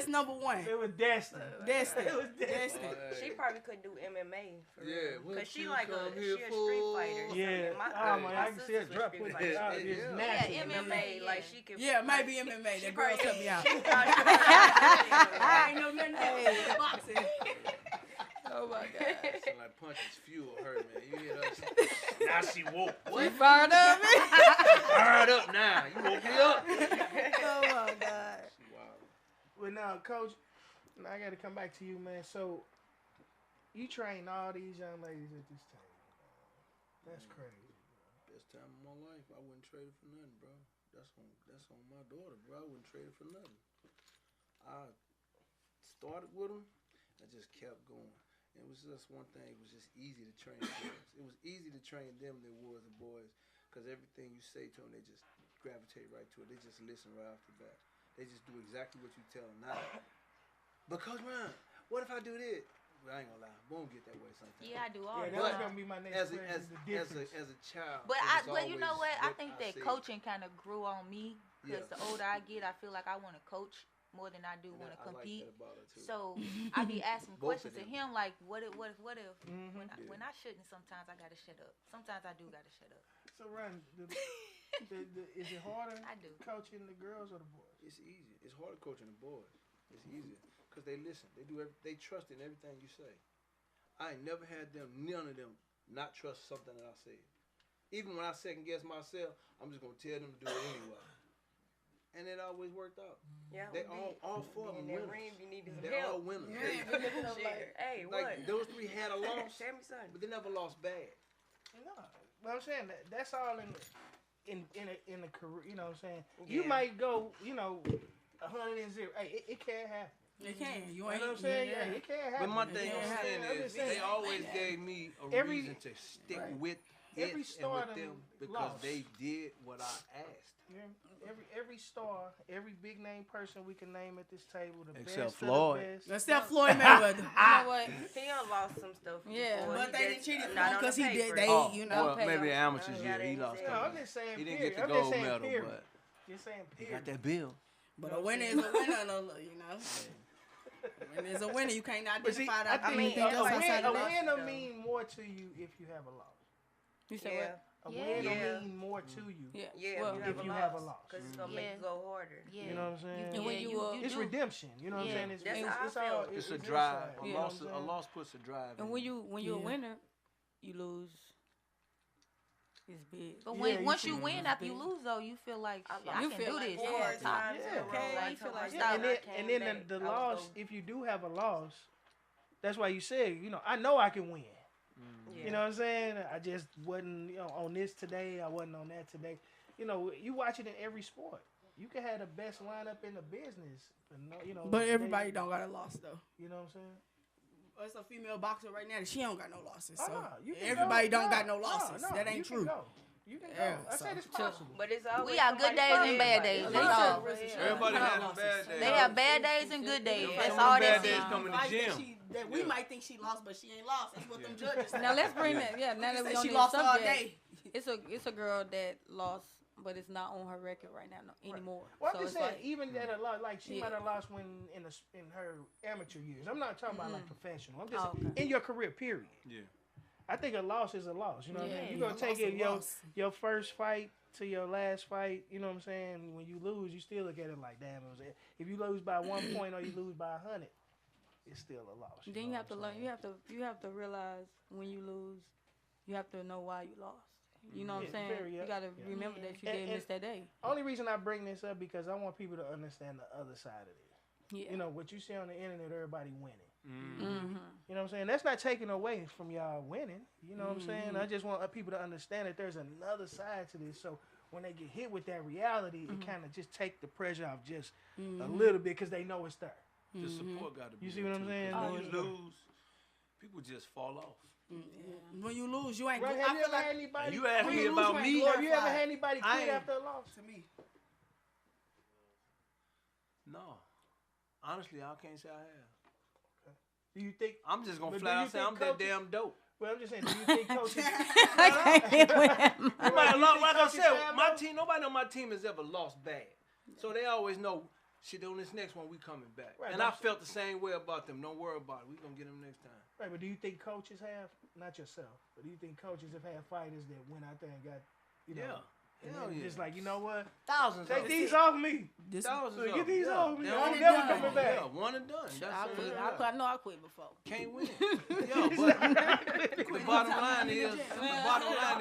number one. It was destined. Destined. It was destined. She probably could do MMA for Yeah, real. what Cause she you like come she here a street for? fighter. Yeah. My, Oh my! my I can see her sisters drop were with street it. fighters. It's Yeah. natural. Yeah, MMA, yeah. like she could. Yeah, maybe MMA. The girls help me out. I ain't know nothing else. Boxing. Oh my God. Sound like punches fuel her, man. You hear us? Now she woke. She fired up. Fired up now. You woke me up. Oh my God. Wow. Well, now, Coach, now I got to come back to you, man. So, you train all these young ladies at this table. That's crazy. Best time of my life. I wouldn't trade it for nothing, bro. That's on my daughter, bro. I wouldn't trade it for nothing. I started with them. I just kept going. It was just one thing. It was just easy to train girls. It was easy to train them than it was the boys, because everything you say to them, they just gravitate right to it. They just listen right off the bat. They just do exactly what you tell them. Now, but Coach Ron, what if I do this? Well, I ain't gonna lie, won't get that way sometimes. Yeah, I do all Yeah, the that was time. gonna be my next As a, question. The difference. as a child. But it was you know always what? I think that said. coaching kind of grew on me because Yeah. the older I get, I feel like I want to coach more than I do And want to I like compete. that about her, too. So I be asking Both questions of to them. him like, what if? Mhm. When I shouldn't, sometimes I gotta shut up. Sometimes I do gotta shut up. So, Ron, is it harder I do. coaching the girls or the boys? It's easy. It's harder coaching the boys. It's easier because they listen. They trust in everything you say. I ain't never had none of them, not trust something that I said. Even when I second guess myself, I'm just gonna tell them to do it anyway. And it always worked out. Yeah, They all four of in them that winners. ring, you needed some They're all help. winners. Shit. Hey, what? Like those three had a loss, Tell me something. but they never lost bad. No, but I'm saying that's all in a career. You know what I'm saying? You Yeah. might go, 100-0. Hey, it can't happen. It can. You You know ain't. what I'm saying? Yeah. Yeah, it can't But happen. my It thing can't I'm happen. saying I'm is just they saying, always gave me a Every- reason to stick right. with Every it star and with done them because lost. they did what I asked. Yeah, every star, every big name person we can name at this table, the Except best Floyd. of the best. Except Floyd Mayweather. You know what? He done lost some stuff. Yeah. before. But He they just didn't cheat him not on because the he did. paper. They, Oh, you know. well, maybe him. amateurs, Yeah, yeah, he they lost said- No, I'm that. just saying. He didn't period. get the I'm just gold saying, medal, period. but Just saying. he Period. got that bill. But a winner is a winner, you know. When there's a winner, you can't But see, identify I that. think Anything a else outside win of that. will mean more to you if you have a loss. You said Yeah. what? A Yeah. win Yeah. will mean more to you. Yeah. Yeah, Well, if you have a loss. because it's gonna Yeah. make you go harder. Yeah. You know what I'm saying? And when you, It's do. redemption. You know what I'm Yeah. saying? That's It's, how I it's all. felt. It's a it's drive. inside, A you know loss, what I'm a saying? loss puts a drive. and in when you. you're a Yeah. winner, you lose. It's big. But Yeah, once you see- win after you lose, though, you feel like I shit, I You can feel do like this. four I'm on Yeah, top. times in a Yeah. row, Okay, like you feel told like- myself And I then, came and then back, the I was loss, gonna- if you do have a loss, that's why you said, I know I can win. Yeah. You know what I'm saying? I just wasn't, on this today. I wasn't on that today. You watch it in every sport. You can have the best lineup in the business, but everybody don't got a loss though. You know what I'm saying? It's a female boxer right now that she don't got no losses. So everybody don't got no losses. That ain't true. You can go. I said it's possible. But it's always We got good days and bad days. That's all. Everybody has bad days. They have bad days and good days. That's Some all of them they bad days see. come in the gym. That we might think she lost, but she ain't lost. That's what them judges say. Now let's bring that. Yeah, now that we on she this lost all subject, day. it's a girl that lost, but it's not on her record right now anymore. Well, so I'm just it's saying, like, even that a lot, like she Yeah. might have lost when in her amateur years. I'm not talking about like professional. I'm just okay. in your career, period. Yeah. I think a loss is a loss. You know what I mean? Yeah, You're gonna take a it loss. your first fight to your last fight. You know what I'm saying? When you lose, you still look at it like, damn, if you lose by 1 point or you lose by 100, it's still a loss. Then you have to learn. You have to realize when you lose, you have to know why you lost. You know what I'm saying? You got to remember that you did miss that day. Only reason I bring this up because I want people to understand the other side of it. Yeah. What you see on the internet, everybody winning. Mm-hmm. You know what I'm saying? That's not taking away from y'all winning. You know what I'm saying? I just want people to understand that there's another side to this. So when they get hit with that reality, it kind of just take the pressure off just a little bit because they know it's there. The support got to be. You see what I'm saying? When you lose, people just fall off. When you lose, you ain't. Right, have you ever had anybody? You asked me lose, about you ain't me. Have you ever had anybody quit after a loss? To me, No. Honestly, I can't say I have. Do you think? I'm just gonna But flat do you out say think I'm that coaches- damn dope. Well, I'm just saying. Do you think coaches? Nobody, like I coaches said, have my those? team. Nobody on my team has ever lost bad, so they always know. Shit, on this next one, we coming back. Right, And I felt the same way about them. Don't worry about it. We gonna get them next time. Right, but do you think coaches have, not yourself, but do you think coaches have had fighters that went out there and got, and Hell then yeah. just like, you know what? Thousands Take of these them. off me. Thousands Get of them. these off me. They I'm only never done. coming back. Yeah, one and done. That's I it. quit. Yeah. I know I quit before. Can't win. Yeah, but the bottom line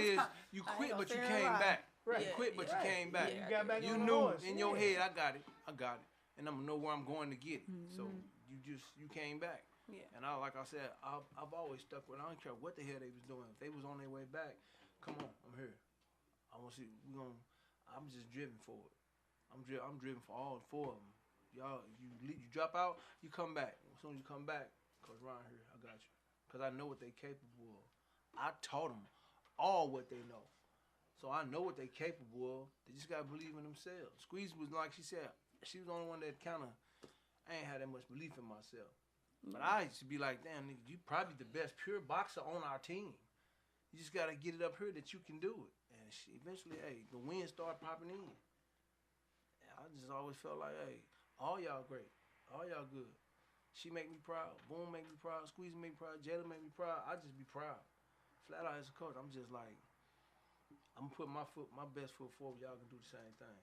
is you quit, but you came back. Right. You quit, but you came back. You got back You on the knew horse. in your head, I got it, and I'm gonna know where I'm going to get it. So you came back. Yeah. And like I said, I've always stuck with. I don't care what the hell they was doing. If they was on their way back, come on, I'm here. I want to see. I'm just driven for it. I'm driven for all 4 of them. Y'all, you drop out, you come back. As soon as you come back, Coach Ronnie here, I got you. Cause I know what they capable of. I taught them all what they know. So I know what they capable of. They just gotta believe in themselves. Squeeze was like she said, she was the only one that I ain't had that much belief in myself. But I used to be like, damn, nigga, you probably the best pure boxer on our team. You just gotta get it up here that you can do it. And eventually, the wins started popping in. And I just always felt like, all y'all great. All y'all good. She make me proud. Boom make me proud. Squeeze make me proud. Jayla make me proud. I just be proud. Flat out as a coach, I'm just like, I'm putting my best foot forward. Y'all can do the same thing.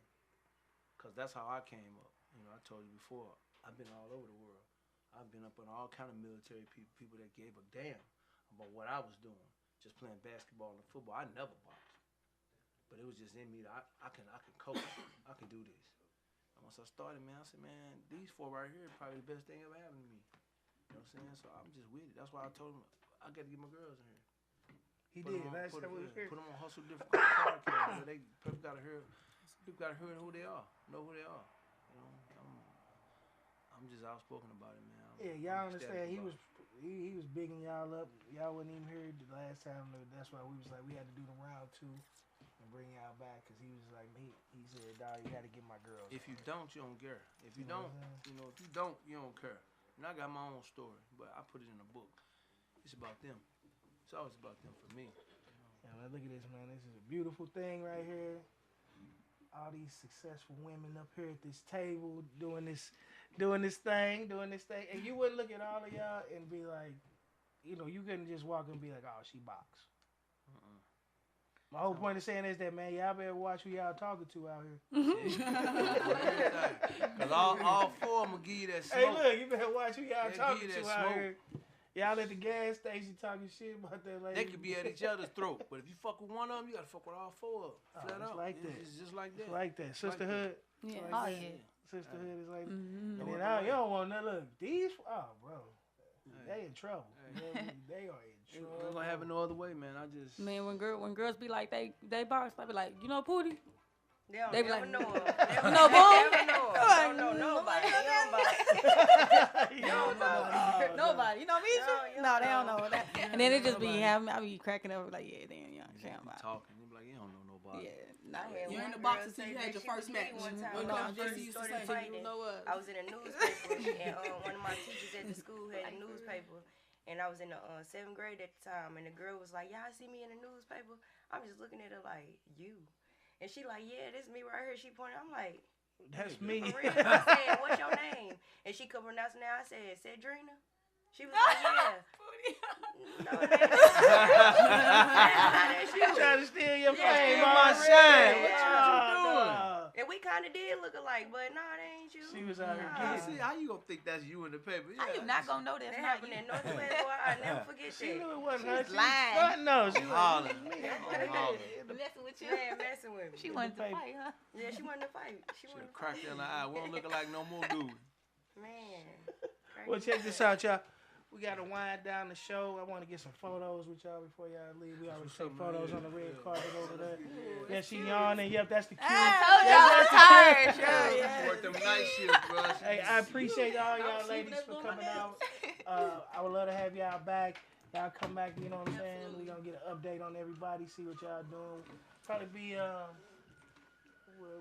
Cause that's how I came up. I told you before, I've been all over the world. I've been up on all kind of military people that gave a damn about what I was doing. Just playing basketball and football. I never boxed. But it was just in me that I can coach. I can do this. And once I started, man, I said, man, these 4 right here are probably the best thing ever happened to me. You know what I'm saying? So I'm just with it. That's why I told him I got to get my girls in here. He did. Last time we was here. Put them on hustle different podcast. They people gotta hear who they are, know who they are. I'm just outspoken about it, man. Y'all understand. He was bigging y'all up. Y'all wasn't even here the last time. That's why we was like, we had to do the round 2 and bring y'all back because he was like, he said, dog, you got to get my girls. If you don't, you don't care. If you don't, if you don't, you don't care. And I got my own story, but I put it in a book. It's about them. It's always about them for me. Yeah, man, look at this, man. This is a beautiful thing right here. All these successful women up here at this table doing this thing. And you wouldn't look at all of y'all and be like, you couldn't just walk and be like, oh, she box. My whole point of saying is that, man, y'all better watch who y'all talking to out here. Because all 4 of them will give you that smoke. Hey, look, you better watch who y'all talking to out smoke. here. Y'all at the gas station talking shit about that lady. They could be at each other's throat, but if you fuck with one of them, you gotta fuck with all 4 of them. Flat it's out. like that. It's just like that. It's like that. Sisterhood. Yeah. Like Oh, that. yeah. Sisterhood is like that. Mm-hmm. And then you don't want to look. These, bro, they in trouble. They are in We're gonna have it no other way, man. I just. Man, when girls be like they box, I be like, you know Pootie? They be like, know him. They No, boom. don't know nobody. Nobody. You know me? No, they don't know that. And then it just be Nobody. having, I be cracking up like, yeah, damn, you understand about it. Talking. You be like, you don't know nobody. Yeah. You ain't in the box until you had your first match. One time When when I I just first used to started say, fighting, you know what? I was in a newspaper, and one of my teachers at the school had a newspaper, and I was in the 7th grade at the time, and the girl was like, y'all see me in the newspaper? I'm just looking at her like, you. And she like, yeah, this is me right here. She pointed, I'm like, That's me. for real? I said, what's your name? And she couldn't pronounce it now. I said, Sedrina. She was like, yeah. No, it ain't. She trying to steal your Yeah, fame, steal my my shine. shine. What you doing? And we kind of did look alike, but no, it ain't you. She was out here Nah. getting See, how you gonna think that's you in the paper? How you not gonna know that's That not happened you? in Northwest, boy. I'll never forget She that. knew it wasn't her. was She lying. frontin' no. She was Hollering. like, Messing with you. Man, messing with me. She wanted to paper. fight, huh? Yeah, she wanted to fight. She Should wanted have to cracked fight. her in the eye. We don't look like no more dude. Man. Well, check this out, y'all. We got to wind down the show. I want to get some photos with y'all before y'all leave. We always take photos on the red carpet over there. Yeah, she yawning. Yep, that's the cue. Work them night shifts, bro. Hey, I appreciate all y'all ladies for coming out. I would love to have y'all back. Y'all come back, you know what I'm saying? We're going to get an update on everybody, see what y'all doing. Probably be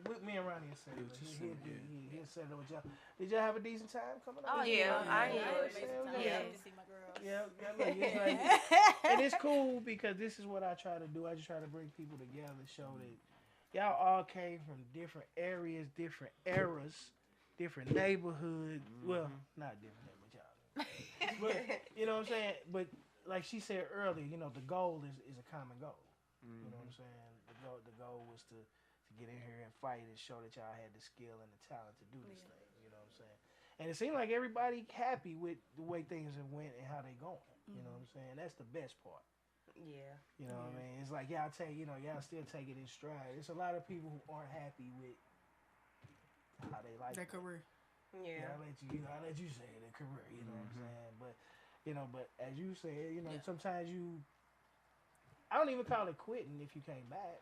with me and Ronnie and Sedrina. He'll settle with y'all. Did y'all have a decent time coming out? Oh, yeah. I enjoyed Yeah. it. to see my girls. Yeah, look, it's like, and it's cool because this is what I try to do. I just try to bring people together, show that y'all all came from different areas, different eras, different neighborhoods. Well, not different neighborhoods, y'all. But you know what I'm saying? But like she said earlier, you know, the goal is a common goal. You know what I'm saying? The goal was to get in here and fight and show that y'all had the skill and the talent to do these things. You know what I'm saying? And it seemed like everybody happy with the way things have went and how they going. You know what I'm saying? That's the best part. Yeah. You know what I mean? It's like y'all y'all still take it in stride. There's a lot of people who aren't happy with how they like Their career. Yeah. I'll let you say it, a career, you know what I'm saying? But but as you said, sometimes I don't even call it quitting if you came back.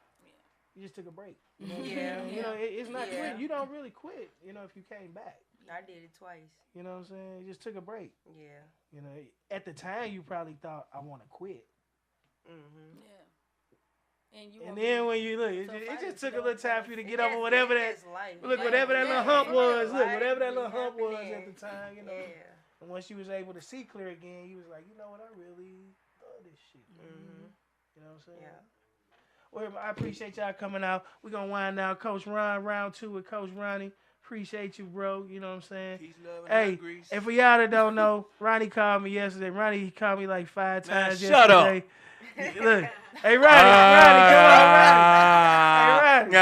You just took a break. You know what I'm saying? You know, it's not quitting. You don't really quit, if you came back. I did it twice. You know what I'm saying? You just took a break. Yeah. You know, at the time you probably thought I want to quit. Mm-hmm. Yeah. And then when you look, it just took a little time for you to get over whatever that whatever that little hump was. Look, whatever that little Life hump was happening. at the time, Yeah. And once you was able to see clear again, you was like, you know what, I really love this shit. Mm-hmm. You know what I'm saying? Yeah. Well, I appreciate y'all coming out. We're going to wind down Coach Ron, round 2 with Coach Ronnie. Appreciate you, bro. You know what I'm saying? Peace, love, and Hey, grease. and for y'all that don't know, Ronnie called me yesterday. Ronnie called me like 5 times shut up. yesterday. Look, hey, Ronnie, come on, Ronnie.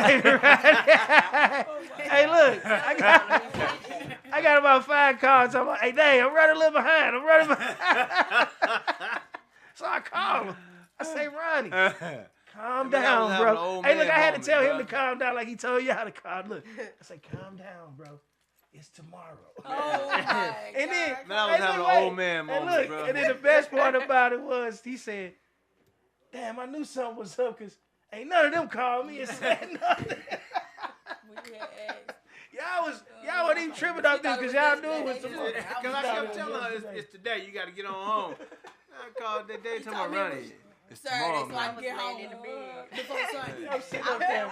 Hey, Ronnie. Hey, look, I got about 5 calls. I'm like, hey, dang, I'm running a little behind. So I called him. I say, Ronnie, calm down, bro. Hey, look, I had to tell him to calm down like he told y'all to calm. Look, I said, calm down, bro. It's tomorrow. Oh, my And then, Man, I was having an old man moment, and look, bro. and then the best part about it was he said, damn, I knew something was up because ain't none of them called me and said nothing. Y'all wasn't even tripping off this because y'all knew it was tomorrow. Because I kept telling her it's today. You got to get on home. I called that day to my Ronnie. It's tomorrow, So I man. can get home in the bed. before Sunday. I'm sitting up there.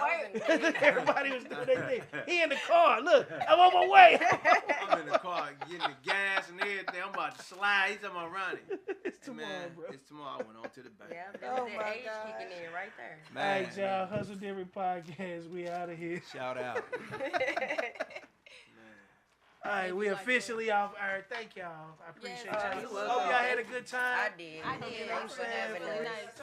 Everybody was doing their thing. He in the car. Look, I'm on my way. I'm in the car getting the gas and everything. I'm about to slide. He's talking about Ronnie. It's Hey, tomorrow, man, bro. it's tomorrow. I went on to the bank. Yeah, that was that age kicking in right there. All right, y'all. Hustle Different Podcast. We out of here. Shout out. All right, we officially off air. Thank y'all. I appreciate Yes, y'all. you're Hope welcome. y'all had a good time. I did. I did. Thanks for having Really us. nice.